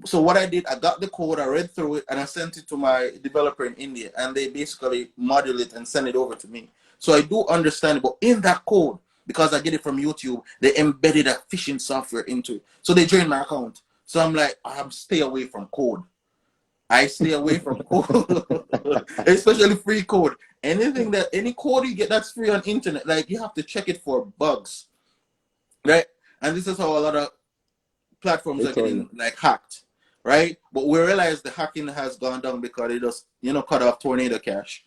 So what I did, I got the code, I read through it, and I sent it to my developer in India, and they basically module it and send it over to me. So I do understand it, but in that code, because I get it from YouTube, they embedded a phishing software into it. So they drained my account. So I'm like, I stay away from code. I stay away from code, especially free code. Any code you get that's free on internet, like you have to check it for bugs, right? And this is how a lot of platforms They are tell you. getting like hacked, right? But we realize the hacking has gone down because they just cut off Tornado Cash,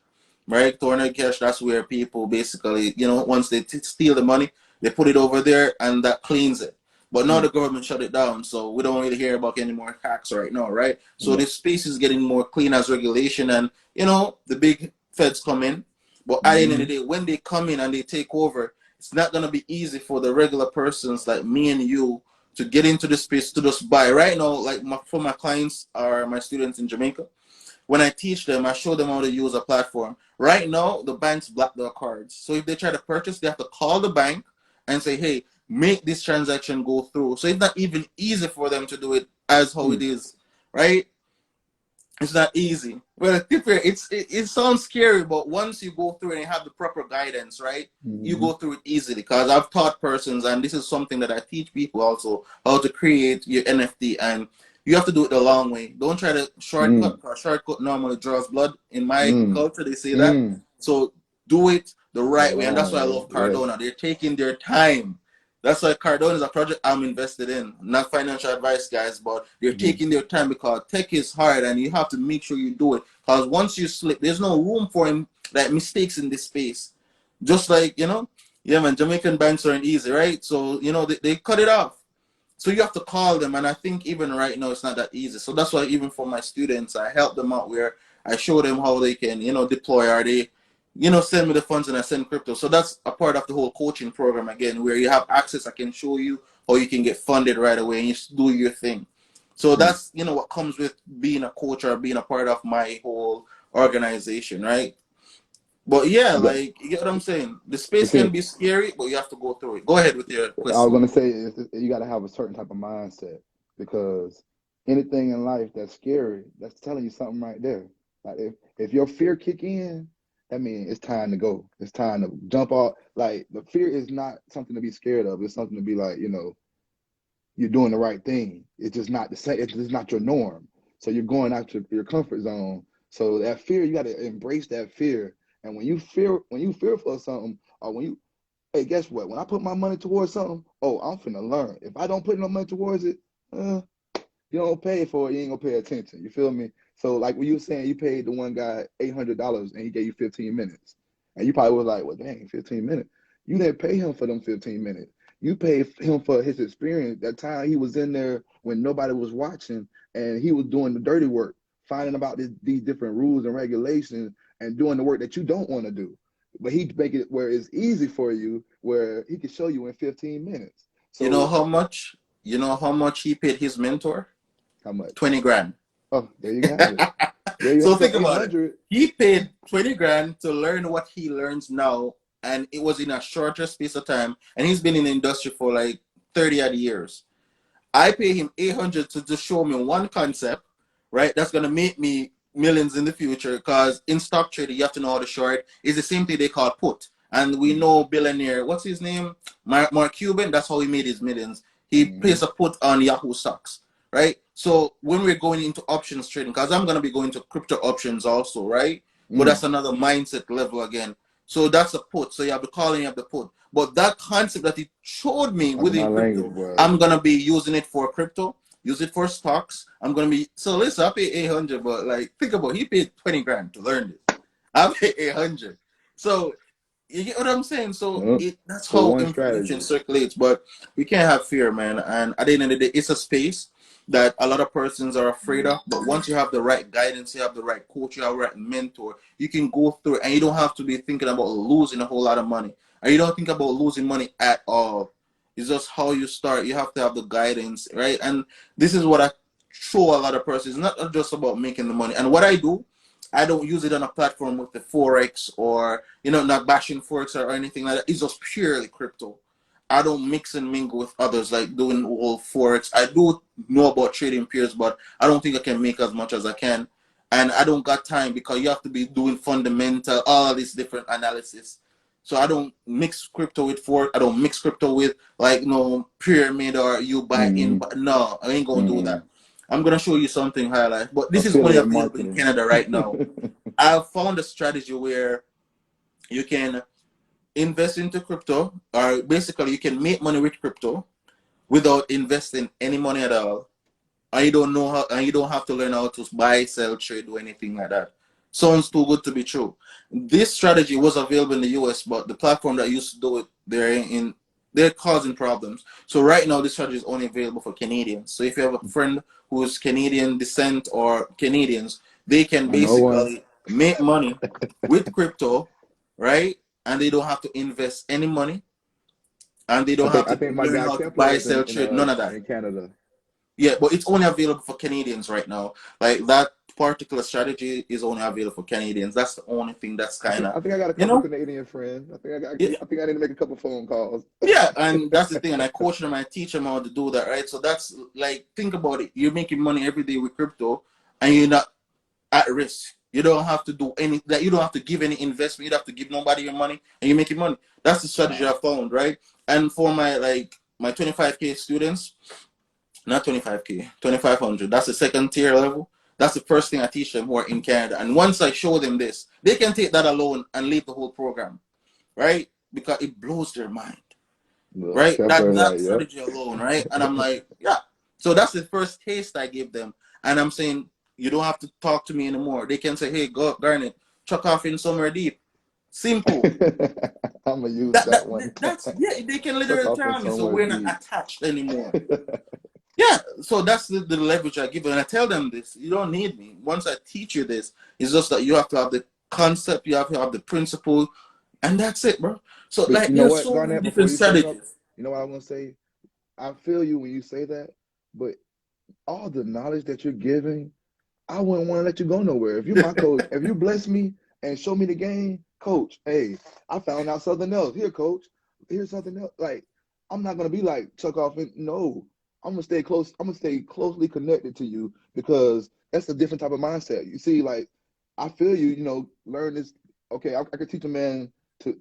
right? Tornado Cash, that's where people basically once they steal the money, they put it over there and that cleans it. But now Mm. the government shut it down, so we don't really hear about any more hacks right now, right? So Yeah. this space is getting more clean as regulation, and the big feds come in. But at the end of the Mm-hmm. day, when they come in and they take over, it's not gonna be easy for the regular persons like me and you to get into the space to just buy. Right now, like for my clients or my students in Jamaica, when I teach them, I show them how to use a platform. Right now, the banks block their cards. So if they try to purchase, they have to call the bank and say, hey, make this transaction go through. So it's not even easy for them to do it as how it Mm. is, right? It's not easy. Well, it sounds scary, but once you go through it and have the proper guidance, right, you Mm-hmm. go through it easily. Because I've taught persons, and this is something that I teach people also, how to create your NFT, and you have to do it the long way. Don't try to shortcut. Mm. 'Cause shortcut normally draws blood. In my Mm. culture, they say that. Mm. So do it the The right way, and that's long why I way. love Yes. Cardona. They're taking their time. That's why Cardone is a project I'm invested in. Not financial advice, guys, but they're Mm-hmm. taking their time because tech is hard and you have to make sure you do it. Because once you slip, there's no room for like mistakes in this space. Just like, yeah, man, Jamaican banks aren't easy, right? So, they cut it off. So you have to call them, and I think even right now it's not that easy. So that's why even for my students, I help them out where I show them how they can, deploy, or they, send me the funds and I send crypto. So that's a part of the whole coaching program again, where you have access. I can show you how you can get funded right away and you just do your thing. So that's what comes with being a coach or being a part of my whole organization, right? But yeah, But like you get what I'm saying. The space see, can be scary, but you have to go through it. Go ahead with your I was question. gonna say you got to have a certain type of mindset because anything in life that's scary, that's telling you something right there. Like if your fear kick in, that means it's time to go. It's time to jump off. Like the fear is not something to be scared of. It's something to be like, you're doing the right thing. It's just not the same. It's just not your norm. So you're going out your comfort zone. So that fear, you got to embrace that fear. And when you fearful of something, or when you hey, guess what? When I put my money towards something, oh, I'm finna learn. If I don't put no money towards it, you don't pay for it, you ain't gonna pay attention. You feel me? So like when you were saying you paid the one guy $800 and he gave you 15 minutes. And you probably was like, well, dang, 15 minutes. You didn't pay him for them 15 minutes. You paid him for his experience. That time he was in there when nobody was watching and he was doing the dirty work, finding about these different rules and regulations and doing the work that you don't want to do. But he make it where it's easy for you, where he can show you in 15 minutes. You know So how much? You know how much he paid his mentor? how much? 20 grand. Oh, there you have it. There you So so think about it. 800. He paid 20 grand to learn what he learns now, and it was in a shorter space of time. And he's been in the industry for like 30 odd years. I pay him 800 to just show me one concept, right? That's gonna make me millions in the future. Because in stock trading, you have to know how to short. It's the same thing they call put. And we know billionaire, what's his name? Mark Cuban. That's how he made his millions. He Mm-hmm. placed a put on Yahoo stocks, right? So when we're going into options trading, because I'm gonna be going to crypto options also, right? But Mm. that's another mindset level again. So that's a put. So you have the call and you have the put. But that concept that he showed me That's my within language, crypto, boy. I'm gonna be using it for crypto, use it for stocks. I'm gonna be so listen, I pay 800, but like think about it, he paid 20 grand to learn this. I pay 800. So you get what I'm saying? So Yep. that's For how one information strategy. circulates. But we can't have fear, man. And at the end of the day, it's a space that a lot of persons are afraid of. But once you have the right guidance, you have the right coach, you have the right mentor, you can go through it and you don't have to be thinking about losing a whole lot of money. And you don't think about losing money at all. It's just how you start. You have to have the guidance, right? And this is what I show a lot of persons. It's not just about making the money. And what I do, I don't use it on a platform with the Forex or, not bashing Forex or anything like that. It's just purely crypto. I don't mix and mingle with others like doing all Forex. I do know about trading peers, but I don't think I can make as much as I can. And I don't got time because you have to be doing fundamental, all these different analysis. So I don't mix crypto with Forex. I don't mix crypto with like pyramid or you buy in. Mm-hmm. But no, I ain't gonna do Mm-hmm. that. I'm gonna show you something highlight, but this is only Affiliate available in marketing. Canada right now. I've found a strategy where you can invest into crypto, or basically you can make money with crypto without investing any money at all. And you don't know how, and you don't have to learn how to buy, sell, trade, or anything like that. Sounds too good to be true. This strategy was available in the US, but the platform that used to do it, they're causing problems. So right now, this strategy is only available for Canadians. So if you have a friend who is Canadian descent or Canadians, they can I know one. basically make money with crypto, right? And they don't have to invest any money, and they I don't think have I to think my learn guy how to Kepler buy, is sell, trade, none of that. in Canada. Yeah, but it's only available for Canadians right now. Like that particular strategy is only available for Canadians. That's the only thing that's kind of, I think I got a you couple know, Canadian friends. yeah, I think I need to make a couple phone calls. yeah. And that's the thing. And I coach them, I teach them how to do that, right? So that's like, think about it. You're making money every day with crypto, and you're not at risk. You don't have to do any that. You don't have to give any investment. You don't have to give nobody your money, and you're making money. That's the strategy Wow. I found, right? And for my 25K students, not 25K, 2,500. That's the second tier level. That's the first thing I teach them who are in Canada. And once I show them this, they can take that alone and leave the whole program, right? Because it blows their mind, Look, right? That Kepler, that like, yep. strategy alone, right? And I'm like, yeah. So that's the first taste I give them. And I'm saying, you don't have to talk to me anymore. They can say, hey, go Garnet, chuck off in somewhere deep. Simple. I'm gonna use That, that that one. that's yeah. They can Took literally off in tell me, so somewhere we're not deep. attached anymore. Yeah, so that's the leverage I give, and I tell them this: you don't need me. Once I teach you this, it's just that you have to have the concept, you have to have the principle, and that's it, bro. So But like, you know there's what, so many Garnett, before different you say something, strategies. you know what I'm gonna say? I feel you when you say that, but all the knowledge that you're giving, I wouldn't want to let you go nowhere. If you're my coach, if you bless me and show me the game, coach, hey, I found out something else. Here, coach, here's something else. Like, I'm not gonna be like Chuck off and no. I'm gonna stay close, I'm gonna stay closely connected to you because that's a different type of mindset. You see, like, I feel you, learn this. Okay, I could teach a man to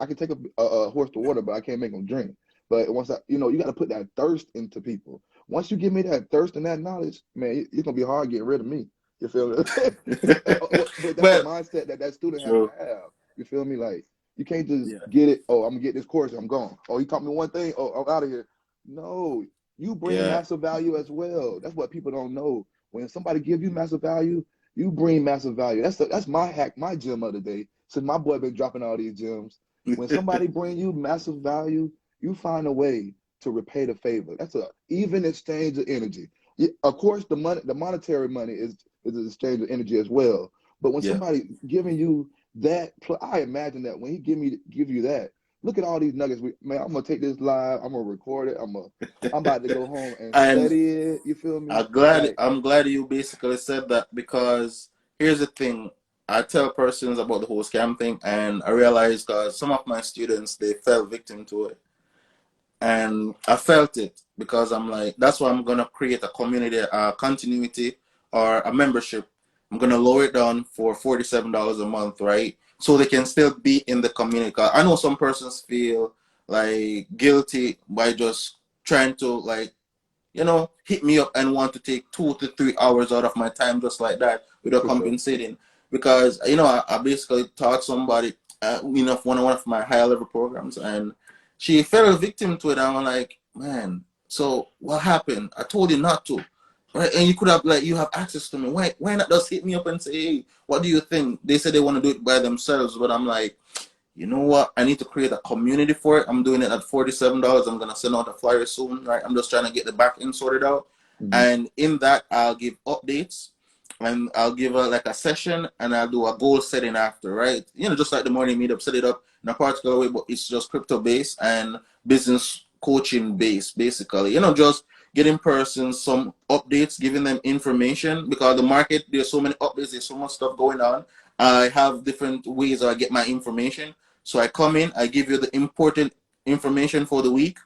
I can take a horse to water, but I can't make him drink. But once you got to put that thirst into people. Once you give me that thirst and that knowledge, man, it's gonna be hard getting rid of me. You feel me? But that's the But mindset that student has to true, have. You feel me? Like you can't just yeah, get it. Oh, I'm gonna get this course. I'm gone. Oh, he taught me one thing. Oh, I'm out of here. No, you bring yeah, massive value as well. That's what people don't know. When somebody give you massive value, you bring massive value. That's my hack, my gem of the day. Since my boy been dropping all these gems. When somebody bring you massive value, you find a way to repay the favor. That's a even exchange of energy. Of course, the money, the monetary money is an exchange of energy as well. But when yeah. somebody giving you that, I imagine that when he give you that, look at all these nuggets. Man, I'm gonna take this live. I'm gonna record it. I'm about to go home and And study it. You feel me? Like, I'm glad you basically said that, because here's the thing. I tell persons about the whole scam thing, and I realize because some of my students, they fell victim to it. And I felt it, because I'm like, that's why I'm gonna create a community, continuity, or a membership. I'm gonna lower it down for $47 a month, right? So they can still be in the community. 'Cause I know some persons feel like guilty by just trying to, like, hit me up and want to take 2 to 3 hours out of my time just like that without for sure. compensating. Because I basically taught somebody, one of my higher level programs, and she fell a victim to it. And I'm like, man, so what happened? I told you not to, right? And you could have, like, you have access to me. Why not just hit me up and say, hey, what do you think? They said they want to do it by themselves, but I'm like, you know what? I need to create a community for it. I'm doing it at $47. I'm gonna send out a flyer soon, right? I'm just trying to get the back end sorted out. Mhm. And in that, I'll give updates, and I'll give like a session, and I'll do a goal setting after, right? Just like the morning meetup, set it up in a particular way, but it's just crypto based and business coaching based, basically. Just getting persons some updates, giving them information, because the market, there's so many updates, there's so much stuff going on. I have different ways I get my information. So I come in, I give you the important information for the week,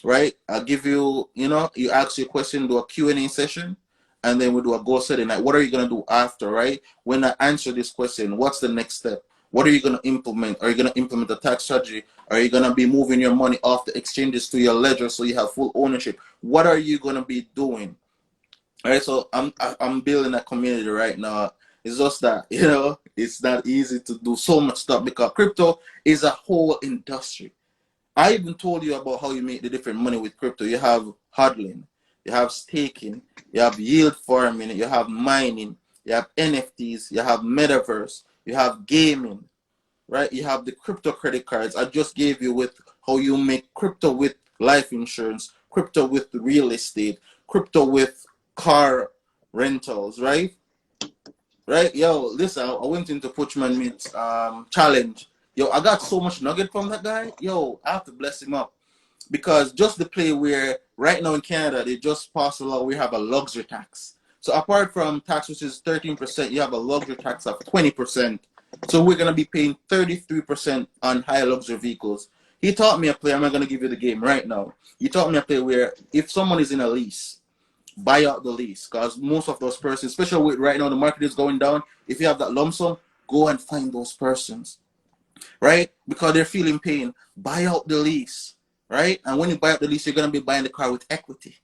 right? I'll give you, you ask your question, do a Q&A session, and then we do a goal setting. Like, what are you going to do after, right? When I answer this question, what's the next step? What are you going to implement? Are you going to implement a tax strategy? Are you going to be moving your money off the exchanges to your ledger so you have full ownership? What are you going to be doing? All right, so I'm building a community right now. It's just that it's not easy to do so much stuff, because crypto is a whole industry. I even told you about how you make the different money with crypto. You have hodling, you have staking, you have yield farming, you have mining, you have NFTs, you have metaverse, you have gaming, right? You have the crypto credit cards. I just gave you with how you make crypto with life insurance, crypto with real estate, crypto with car rentals, right? Right? Yo, listen, I went into Poachman Meets challenge. Yo, I got so much nugget from that guy. Yo, I have to bless him up, because just the play where right now in Canada they just passed a law, we have a luxury tax. So apart from tax, which is 13%, you have a luxury tax of 20%. So we're gonna be paying 33% on high luxury vehicles. He taught me a play. I'm not gonna give you the game right now. He taught me a play where if someone is in a lease, buy out the lease, because most of those persons, especially with right now the market is going down, if you have that lump sum, go and find those persons, right? Because they're feeling pain. Buy out the lease, right? And when you buy out the lease, you're gonna be buying the car with equity,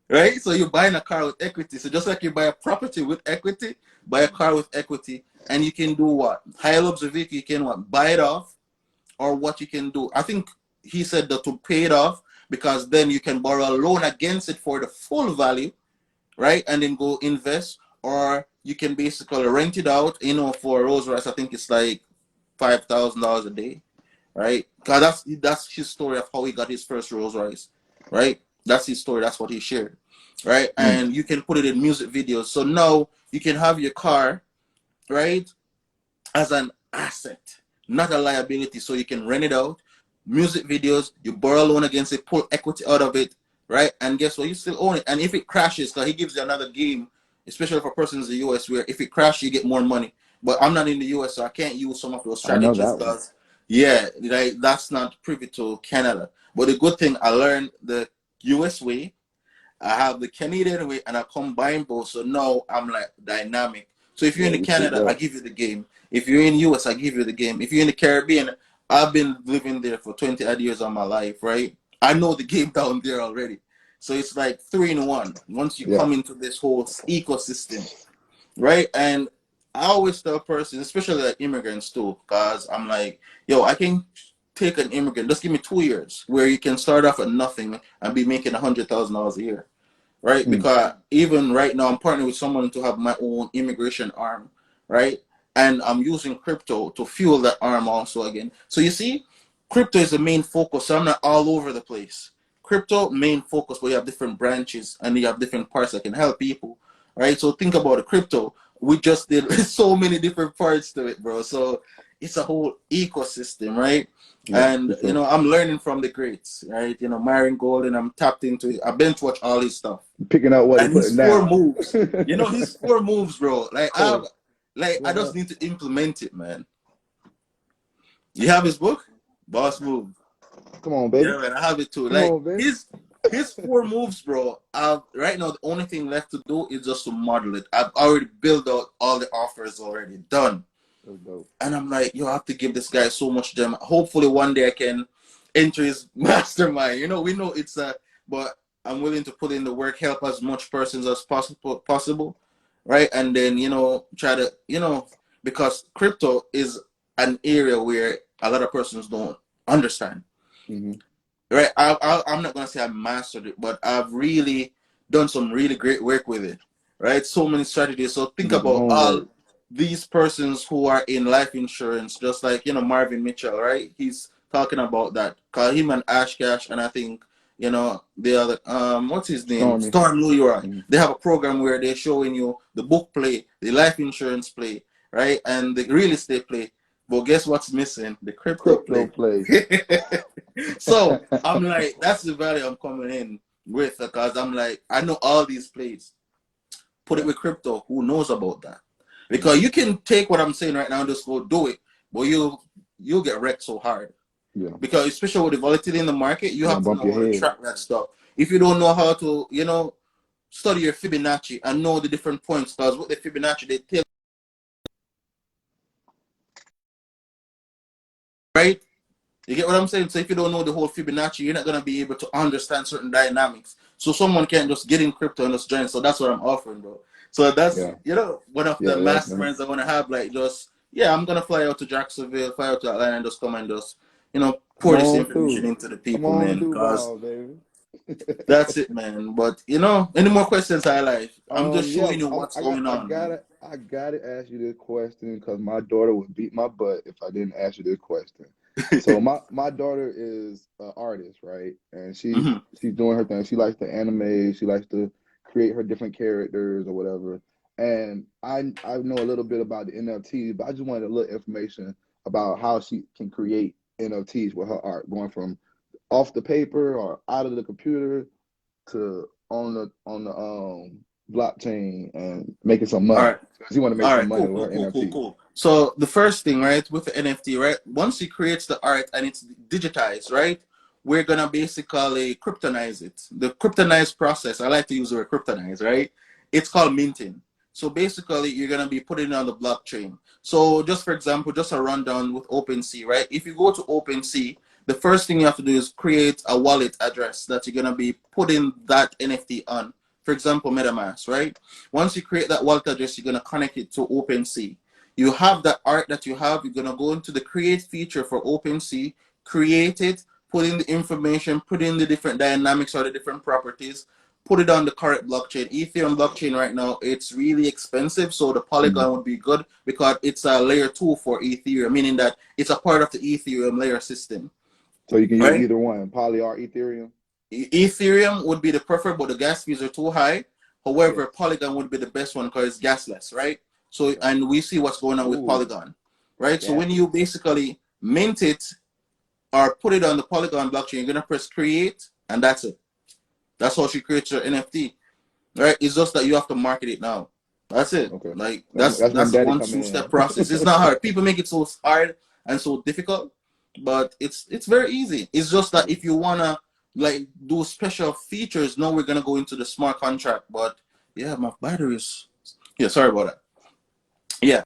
right? So you're buying a car with equity. So just like you buy a property with equity, buy a car with equity, and you can do what? Higher luxury vehicle, you can what? Buy it off, or what you can do. I think he said that to pay it off, because then you can borrow a loan against it for the full value, right? And then go invest, or you can basically rent it out, for Rolls Royce. I think it's like $5,000 a day, right? Because that's his story of how he got his first Rolls Royce, right? That's his story. That's what he shared, right? And you can put it in music videos. So now you can have your car, right, as an asset, not a liability. So you can rent it out, music videos, you borrow a loan against it, pull equity out of it, right? And guess what? You still own it. And if it crashes, because he gives you another game, especially for persons in the US, where if it crashes, you get more money. But I'm not in the US, so I can't use some of those I know strategies that one. because, yeah, like, that's not privy to Canada. But the good thing, I learned the US way, I have the Canadian way, and I combine both. So now I'm like dynamic. So if you're Yeah, in you switch Canada, I up. give you the game. If you're in US, I give you the game. If you're in the Caribbean, I've been living there for 20 odd years of my life, right? I know the game down there already. So it's like 3-in-1 once you Yeah. come into this whole ecosystem, right? And I always tell persons, especially like immigrants too, because I'm like, yo, I can take an immigrant, just give me 2 years where you can start off at nothing and be making $100,000 a year, right? Because even right now, I'm partnering with someone to have my own immigration arm, right? And I'm using crypto to fuel that arm also again. So you see, crypto is the main focus. So I'm not all over the place. Crypto, main focus, but you have different branches and you have different parts that can help people, right? So think about the crypto. We just did so many different parts to it, bro. So it's a whole ecosystem, right? Yeah, And for sure. I'm learning from the greats, right? Myron Golden, I'm tapped into it. I bench watch all his stuff, Picking up what he and his putting four down. moves. His four moves, bro. Hey, I what just up? need to implement it, man. You have his book, Boss Move. Come on, baby. Yeah, man, I have it too. Come Like on, baby. his four moves, bro. Right now the only thing left to do is just to model it. I've already built out all the offers already done. That's dope. And I'm like, yo, I have to give this guy so much gem. Hopefully one day I can enter his mastermind. We know it's but I'm willing to put in the work, help as much persons as possible, right? And then, try to, because crypto is an area where a lot of persons don't understand, Mm-hmm. right? I'm not going to say I mastered it, but I've really done some really great work with it, right? So many strategies. So You think did your about all homework. these persons who are in life insurance, just like, Marvin Mitchell, right? He's talking about that. Call him and Ash Cash, and I think, the other, what's his name? Stormy. Storm Leroy. Mm-hmm. They have a program where they're showing you the book play, the life insurance play, right? And the real estate play. But guess what's missing? The crypto Crypto play. play. So I'm like, that's the value I'm coming in with, because I'm like, I know all these plays. Put it with crypto. Who knows about that? Because you can take what I'm saying right now and just go do it, but you'll get wrecked so hard. Yeah. Because especially with the volatility in the market, you You're have gonna to bump know your how to head. track that stuff. If you don't know how to, study your Fibonacci and know the different points, because with the Fibonacci they tell, right? You get what I'm saying? So if you don't know the whole Fibonacci, you're not gonna be able to understand certain dynamics. So someone can't just get in crypto and just join. So that's what I'm offering, bro. So that's Yeah. one of the Yeah, definitely. masterminds I want to have. Like, just I'm gonna fly out to Jacksonville, fly out to Atlanta, and just come and just Come pour this on information through. into the Come people, on man. through, Because Val, baby. that's it, man. But any more questions, I like? I'm just Yeah, showing you what's I got, going on, man. I gotta ask you this question because my daughter would beat my butt if I didn't ask you this question. So my daughter is an artist, right? And Mhm. she's doing her thing. She likes to animate. She likes to create her different characters or whatever. And I know a little bit about the NFTs, but I just wanted a little information about how she can create NFTs with her art, going from off the paper or out of the computer to on the blockchain and making some All money. right. She want to make All some right, money cool, with cool, her cool, cool, NFT. cool. So the first thing, right, with the NFT, right, once he creates the art and it's digitized, right, we're gonna basically kryptonize it. The kryptonized process, I like to use the word kryptonize, right? It's called minting. So basically, you're gonna be putting it on the blockchain. So just for example, just a rundown with OpenSea, right? If you go to OpenSea, the first thing you have to do is create a wallet address that you're gonna be putting that NFT on. For example, MetaMask, right? Once you create that wallet address, you're going to connect it to OpenSea. You have that art that you have, you're going to go into the create feature for OpenSea, create it, put in the information, put in the different dynamics or the different properties, put it on the correct blockchain. Ethereum blockchain right now, it's really expensive. So the Polygon would be good because it's a layer 2 for Ethereum, meaning that it's a part of the Ethereum layer system. So you can use Right? either one, Poly or Ethereum. Ethereum would be the preferred, but the gas fees are too high. However, Polygon would be the best one because it's gasless, right? So, and we see what's going on with Polygon, right? So when you basically mint it or put it on the Polygon blockchain, you're gonna press create, and that's it. That's how she creates your NFT, right? It's just that you have to market it now. That's it. Okay. Like That's that's when a Daddy one come two-step in. process. It's not hard. People make it so hard and so difficult, but it's very easy. It's just that if you wanna like do special features, now we're gonna go into the smart contract. But yeah, my batteries. Yeah, sorry about that. Yeah.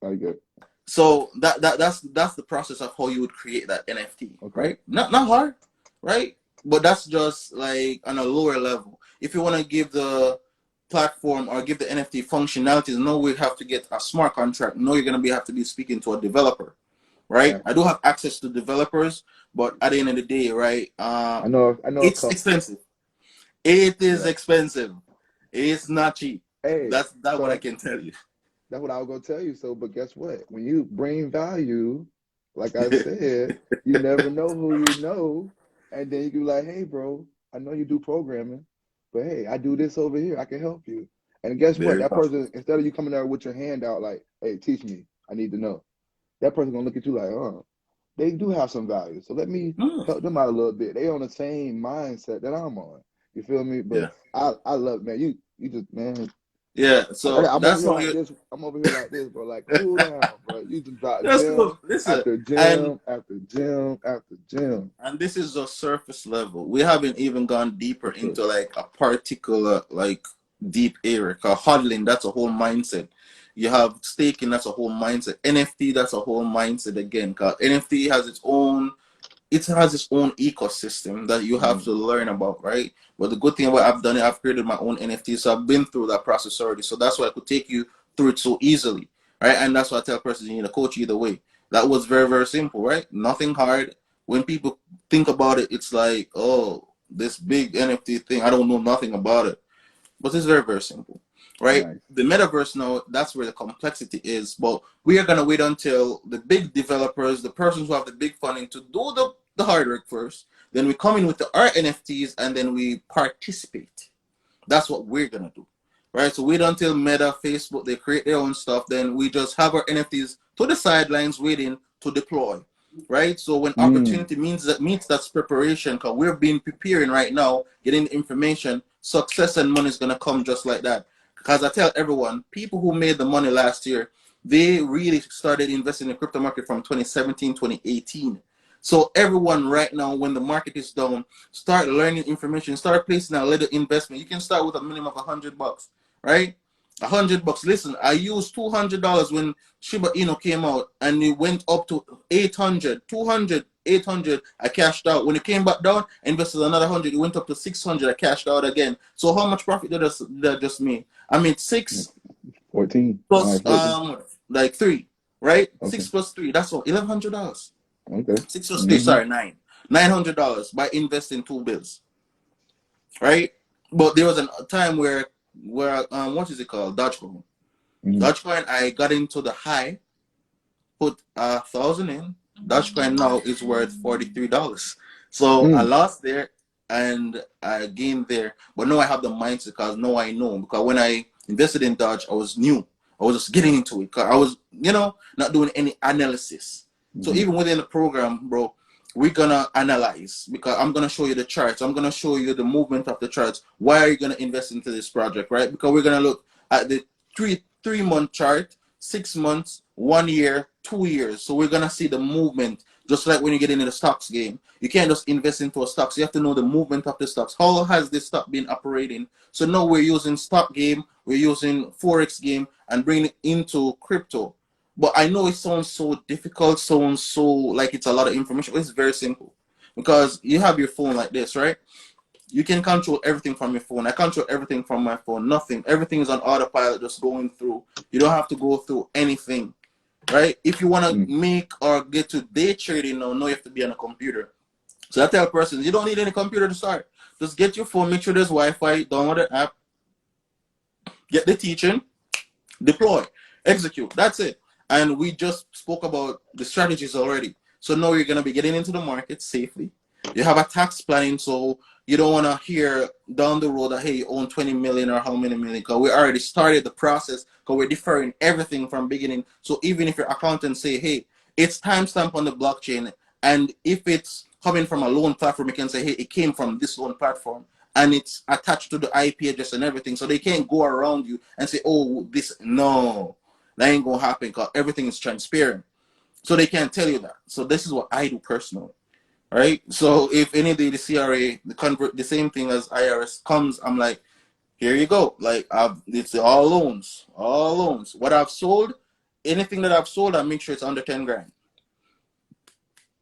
Very good. So that's the process of how you would create that NFT, right? Not hard, right? But that's just like on a lower level. If you want to give the platform or give the NFT functionalities, no, we have to get a smart contract. No, you're gonna have to be speaking to a developer, right? I do have access to developers, but at the end of the day, right? I know. It's expensive. It is expensive. It's not cheap. Hey, that's what I can tell you. That's what I was gonna tell you. So, but guess what? When you bring value, like I said, you never know who you know, and then you can be like, "Hey, bro, I know you do programming, but hey, I do this over here. I can help you." And guess what? That person, instead of you coming there with your hand out, like, "Hey, teach me. I need to know," that person gonna look at you like, "Oh, they do have some value. So let me help them out a little bit. They on the same mindset that I'm on. You feel me?" But I love, man. You just, man. Yeah, so I'm that's over how here like this. I'm over here like this, bro. Like, cool down, bro. You just drop gym after gym after gym after gym. And this is just surface level. We haven't even gone deeper into like a particular like deep area. Cause hodling, that's a whole mindset. You have staking, that's a whole mindset. NFT, that's a whole mindset again. Cause NFT has its own ecosystem that you have to learn about, right? But the good thing about I've done it, I've created my own NFT, so I've been through that process already. So that's why I could take you through it so easily, right? And that's why I tell persons you need a coach either way. That was very, very simple, right? Nothing hard. When people think about it, it's like, oh, this big NFT thing, I don't know nothing about it. But it's very, very simple, right? Nice. The metaverse now, that's where the complexity is. But we are going to wait until the big developers, the persons who have the big funding to do the hard work first. Then we come in with our NFTs and then we participate. That's what we're going to do, right? So wait until Meta, Facebook, they create their own stuff. Then we just have our NFTs to the sidelines waiting to deploy, right? So when opportunity meets that's preparation, because we're being preparing right now, getting the information, success and money is going to come just like that. Because I tell everyone, people who made the money last year, they really started investing in the crypto market from 2017, 2018. So everyone right now, when the market is down, start learning information, start placing a little investment. You can start with a minimum of $100, right? $100. Listen, I used $200 when Shiba Inu came out, and it went up to 800, 200, 800. I cashed out. When it came back down, I invested another 100. It went up to 600. I cashed out again. So how much profit did I just make? I made 14 plus 14. Like 3, right? Okay. 6 plus 3. That's all. $1,100. Okay. 6 plus 3. Sorry, $900 by investing 2 bills, right? But there was a time where what is it called? Dogecoin. Dogecoin, I got into the high, put 1,000 in. Dogecoin now is worth $43. So I lost there and I gained there. But now I have the mindset because now I know. Because when I invested in Doge, I was new. I was just getting into it. Cause I was, not doing any analysis. So even within the program, bro, we're gonna analyze, because I'm gonna show you the charts. I'm gonna show you the movement of the charts. Why are you gonna invest into this project, right? Because we're gonna look at the three-month chart, 6 months, 1 year, 2 years. So we're gonna see the movement, just like when you get into the stocks game. You can't just invest into a stock. So you have to know the movement of the stocks. How has this stock been operating? So now we're using stock game, we're using Forex game, and bringing it into crypto. But I know it sounds so difficult, sounds so like it's a lot of information. It's very simple, because you have your phone like this, right? You can control everything from your phone. I control everything from my phone. Nothing. Everything is on autopilot, just going through. You don't have to go through anything, right? If you want to make or get to day trading now, you have to be on a computer. So I tell persons, you don't need any computer to start. Just get your phone, make sure there's Wi-Fi, download the app, get the teaching, deploy, execute. That's it. And we just spoke about the strategies already. So now you're going to be getting into the market safely. You have a tax planning, so you don't want to hear down the road that, hey, you own 20 million or how many million, because we already started the process, because we're deferring everything from beginning. So even if your accountant say, hey, it's timestamp on the blockchain, and if it's coming from a loan platform, you can say, hey, it came from this loan platform, and it's attached to the IP address and everything, so they can't go around you and say, oh, this, no, that ain't gonna happen, because everything is transparent. So they can't tell you that. So this is what I do personally, right? So if any day the CRA, the same thing as IRS comes, I'm like, here you go. Like, it's all loans, all loans. What I've sold, anything that I've sold, I make sure it's under 10 grand.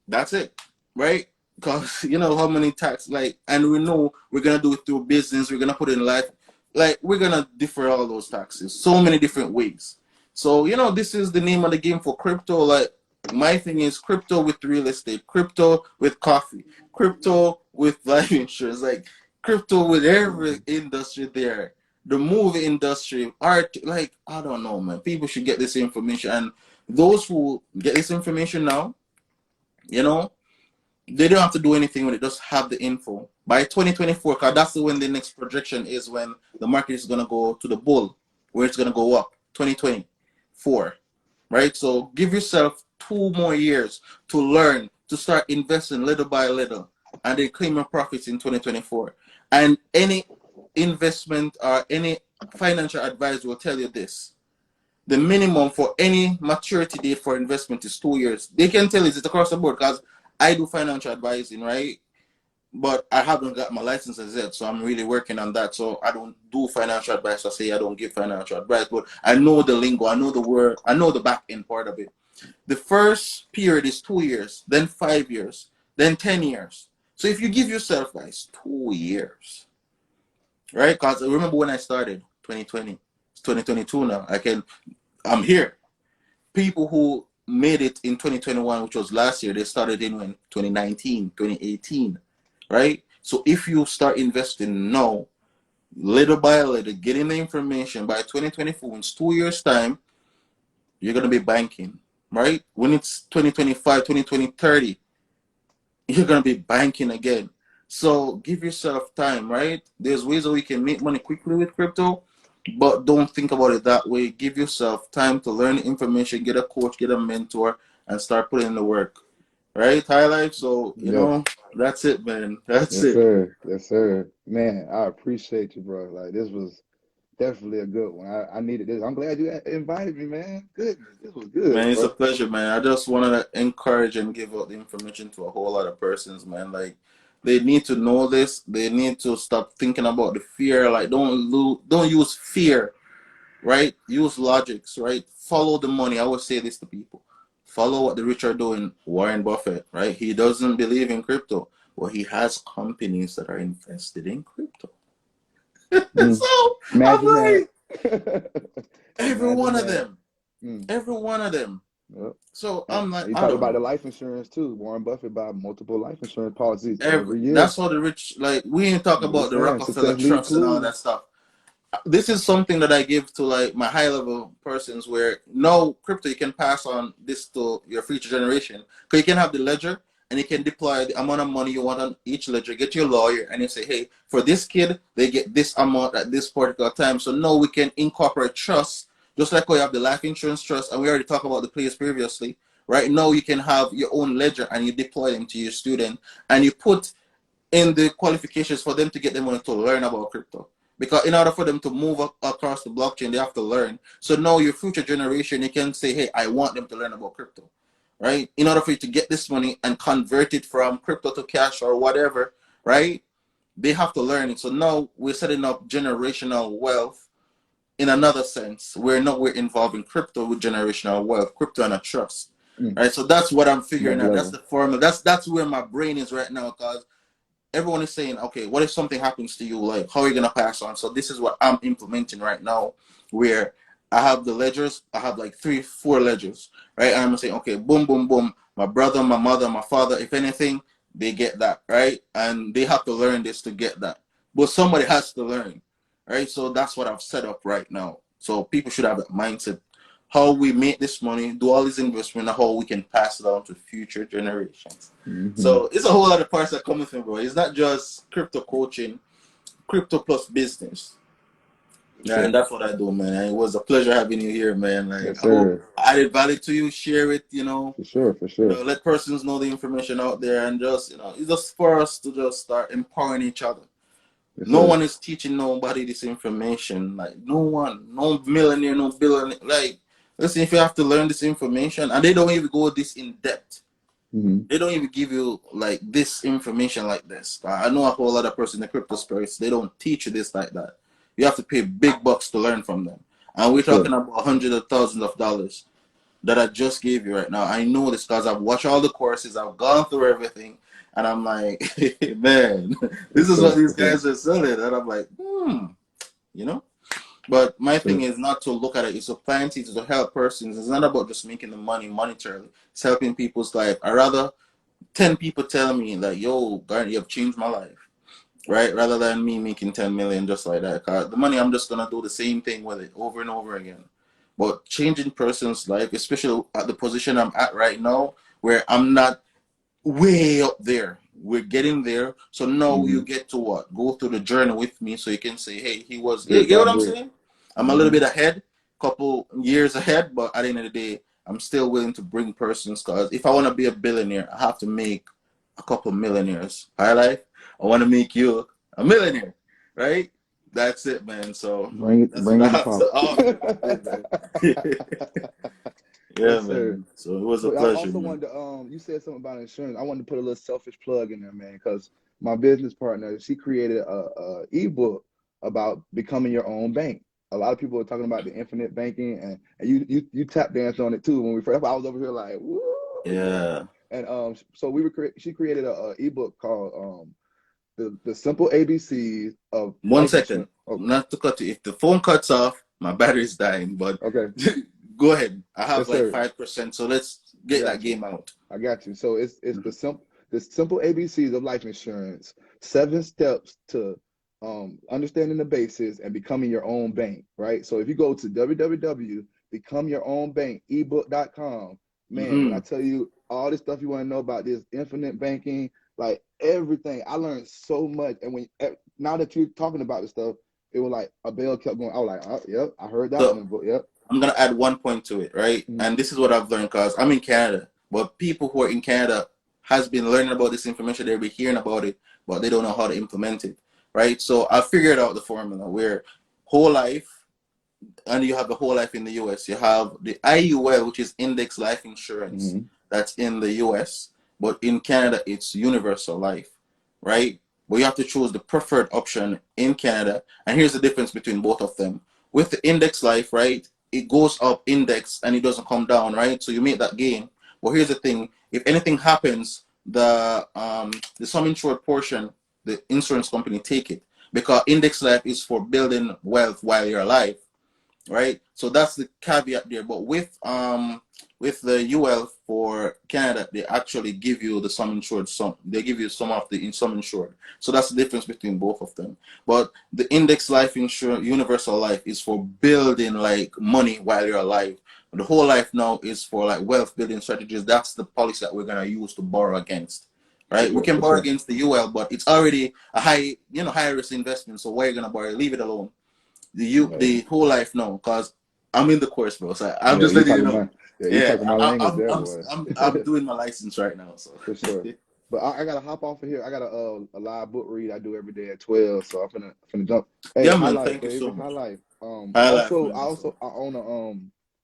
That's it, right? Because you know how many tax, like, and we know we're gonna do it through business, we're gonna put in life, like, we're gonna defer all those taxes so many different ways. So you know, this is the name of the game for crypto. Like, my thing is crypto with real estate, crypto with coffee, crypto with life insurance, like crypto with every industry there. The movie industry, art, like, I don't know, man. People should get this information, and those who get this information now, you know, they don't have to do anything with it, just have the info. By 2024, because that's when the next projection is, when the market is going to go to the bull, where it's going to go up, 2024, right? So give yourself 2 more years to learn, to start investing little by little, and then claim your profits in 2024. And any investment or any financial advisor will tell you this: the minimum for any maturity date for investment is 2 years. They can tell you it's across the board, because I do financial advising, right? But I haven't got my licenses yet, so I'm really working on that. So I don't do financial advice. I say I don't give financial advice, but I know the lingo, I know the word, I know the back end part of it. The first period is 2 years, then 5 years, then 10 years. So if you give yourself, guys, 2 years, right? Because remember when I started, 2020, it's 2022 now. I'm here. People who made it in 2021, which was last year, they started in when 2019, 2018, right? So if you start investing now, little by little, getting the information, by 2024, in 2 years' time, you're going to be banking, right? When it's 2025, 2020, 30, you're going to be banking again. So give yourself time, right? There's ways that we can make money quickly with crypto, but don't think about it that way. Give yourself time to learn information, get a coach, get a mentor, and start putting in the work, right? High life. So, you Yes. know, that's it, man. That's Yes, it. sir. Yes, sir. Man, I appreciate you, bro. Like, this was definitely a good one. I needed this. I'm glad you invited me, man. Goodness, this was good, Man, it's a bro. pleasure, man. I just want to encourage and give out the information to a whole lot of persons, man. Like, they need to know this. They need to stop thinking about the fear. Like, don't use fear, right? Use logics, right? Follow the money. I always say this to people: follow what the rich are doing. Warren Buffett, right? He doesn't believe in crypto, but he has companies that are invested in crypto. Mm. So I'm Imagine that. like, every one Imagine of that. them, Mm. every one of them. Yep. So And I'm like, you I talk don't about the know. life insurance too. Warren Buffett buy multiple life insurance policies every year. That's how the rich, like, we ain't talk I'm just about the saying, Rockefeller success leave Trust and all clues. that stuff. This is something that I give to, like, my high level persons, where no crypto, you can pass on this to your future generation, because you can have the ledger and you can deploy the amount of money you want on each ledger, get your lawyer, and you say, hey, for this kid they get this amount at this particular time. So now we can incorporate trust, just like we have the life insurance trust, and we already talked about the players previously. Right now you can have your own ledger and you deploy them to your student, and you put in the qualifications for them to get them money to learn about crypto. Because in order for them to move up across the blockchain, they have to learn. So now your future generation, you can say, hey, I want them to learn about crypto, right? In order for you to get this money and convert it from crypto to cash or whatever, right? They have to learn it. So now we're setting up generational wealth in another sense. We're involving crypto with generational wealth, crypto and a trust, Mm. right? So that's what I'm figuring Next out. That's level. the formula. That's where my brain is right now, because everyone is saying, okay, what if something happens to you? Like, how are you gonna pass on? So this is what I'm implementing right now, where I have the ledgers. I have like 3, 4 ledgers, right? And I'm saying, okay, boom, boom, boom. My brother, my mother, my father. If anything, they get that, right? And they have to learn this to get that. But somebody has to learn, right? So that's what I've set up right now. So people should have that mindset. How we make this money, do all this investment, and how we can pass it on to future generations. So it's a whole lot of parts that come with it, bro. It's not just crypto coaching, crypto plus business. Yeah, Sure. and that's what I do, man. And it was a pleasure having you here, man. Like, Yes, I hope sir. I added value to you. Share it, For sure, for you sure. know, let persons know the information out there, and just, you know, it's just for us to just start empowering each other. Yes, No sir. one is teaching nobody this information. Like, no one, no millionaire, no billionaire. Like, listen, if you have to learn this information, and they don't even go this in depth. They don't even give you like this information like this. I know a whole lot of person in the crypto space. They don't teach you this like that. You have to pay big bucks to learn from them. And we're talking about hundreds of thousands of dollars that I just gave you right now. I know this because I've watched all the courses. I've gone through everything. And I'm like, man, this is what these guys are selling. And I'm like, you know? But my thing is not to look at it. It's to plant it, to help persons. It's not about just making the money monetarily. It's helping people's life. I rather 10 people tell me like, yo, Garnet, you have changed my life, right? Rather than me making 10 million just like that. 'Cause the money, I'm just going to do the same thing with it over and over again. But changing person's life, especially at the position I'm at right now, where I'm not way up there. We're getting there. So now you get to what? Go through the journey with me so you can say, hey, he was, you get what I'm saying? I'm a little bit ahead, couple years ahead, but at the end of the day, I'm still willing to bring persons because if I want to be a billionaire, I have to make a couple millionaires. High life, I want to make you a millionaire, right? That's it, man. So that's what I have to offer. Yeah, Yes, sir. man. So it was a But I pleasure, also man. wanted to, you said something about insurance. I wanted to put a little selfish plug in there, man, because my business partner, she created a ebook about becoming your own bank. A lot of people are talking about the infinite banking, and you tap danced on it too when we first. I was over here like, woo, Yeah. And so she created a ebook called the simple ABCs of 1 life second. insurance. Oh, Not to cut you. If the phone cuts off, my battery's dying. But okay. go ahead. I have Yes, like sir. 5%. So let's I get that got you. game out. I got you. So it's the simple ABCs of life insurance, 7 steps to understanding the basis and becoming your own bank, right? So if you go to www.becomeyourownbankebook.com, man, when I tell you all this stuff you want to know about this infinite banking, like everything, I learned so much. And when now that you're talking about this stuff, it was like a bell kept going. I was like, oh, yep, I heard that one So in the book. Yep. I'm going to add 1 point to it, right? And this is what I've learned because I'm in Canada. But people who are in Canada has been learning about this information. They'll be hearing about it, but they don't know how to implement it, right? So I figured out the formula where whole life, and you have the whole life in the US. You have the IUL, which is Index Life Insurance, that's in the US, but in Canada, it's Universal Life, right? But you have to choose the preferred option in Canada. And here's the difference between both of them. With the Index Life, right, it goes up index and it doesn't come down, right? So you make that gain. But here's the thing: if anything happens, the sum insured portion, the insurance company take it because Index Life is for building wealth while you're alive, right? So that's the caveat there. But with the UL for Canada, they actually give you the sum insured sum. They give you some of the sum insured. So that's the difference between both of them. But the Index Life Insurance, Universal Life, is for building like money while you're alive. The whole life now is for like wealth building strategies. That's the policy that we're gonna use to borrow against. Right? We can borrow against the UL, but it's already a high risk investment. So why are you gonna borrow? Leave it alone. The whole life no, because I'm in the course, bro. So I'm just letting you know. You talking my language there, I'm boy. I'm doing my license right now. So For sure. But I gotta hop off of here. I got a live book read I do every day at 12. So I'm finna jump. Hey, yeah, High man. Life, Thank you baby, so High much. Life. High life, Also, man. So. I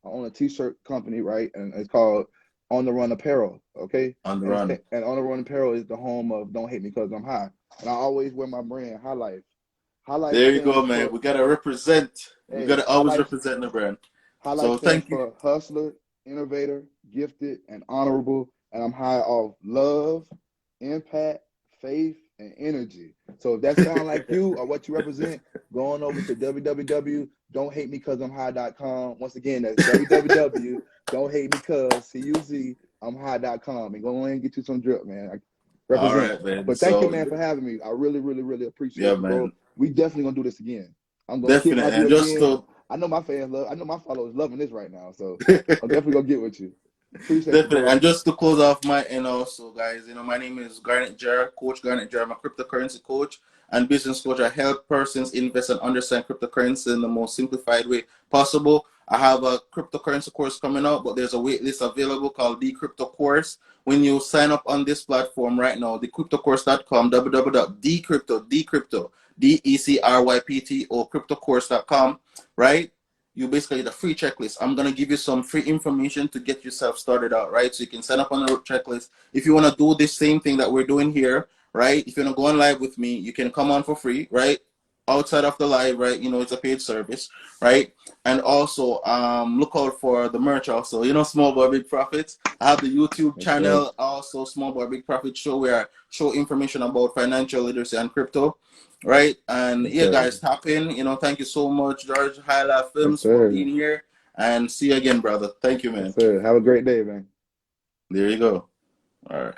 own a t-shirt company, right? And it's called On the Run Apparel. Okay. On the run. And On the Run Apparel is the home of Don't Hate Me Because I'm High. And I always wear my brand, High Life. High Life There you go, stands man. for We gotta represent. We hey, gotta always represent the brand. High Life So stands thank you. for hustler, innovator, gifted, and honorable. And I'm high off love, impact, faith, and energy. So if that sounds like you or what you represent, go on over to www.don'thatemecauseI'mhigh.com. Once again, that's www.don'thatemecause, C-U-Z, I'm high.com. And go on and get you some drip, man. All Represent. right, man. But thank you, So man, for having me. I really, really, really yeah, appreciate you, bro. man. We definitely gonna do this again. I'm gonna kick my Definitely. dude And just again. to I know my fans love. I know my followers loving this right now. So I'm definitely gonna get with you. Appreciate you, definitely. bro. And just to close off my end also, guys, my name is Garnet Jar, Coach Garnet Jar. I'm a cryptocurrency coach and business coach. I help persons invest and understand cryptocurrency in the most simplified way possible. I have a cryptocurrency course coming out, but there's a wait list available called The Crypto Course. When you sign up on this platform right now, thecryptocourse.com, www.decrypto, DECRYPTO, cryptocourse.com, right? You basically get a free checklist. I'm gonna give you some free information to get yourself started out, right? So you can sign up on the checklist. If you want to do the same thing that we're doing here, right? If you want to go on live with me, you can come on for free, right? Outside of the live, right? It's a paid service, right? And also, look out for the merch also. Small Boy Big Profits. I have the YouTube Yes, sir. channel, also Small Boy Big Profit Show, where I show information about financial literacy and crypto, right? And Yes, yeah, sir. guys, tap in. Thank you so much, George High Life Yes, Films, for sir. being here. And see you again, brother. Thank you, Yes, man. sir. Have a great day, man. There you go. All right.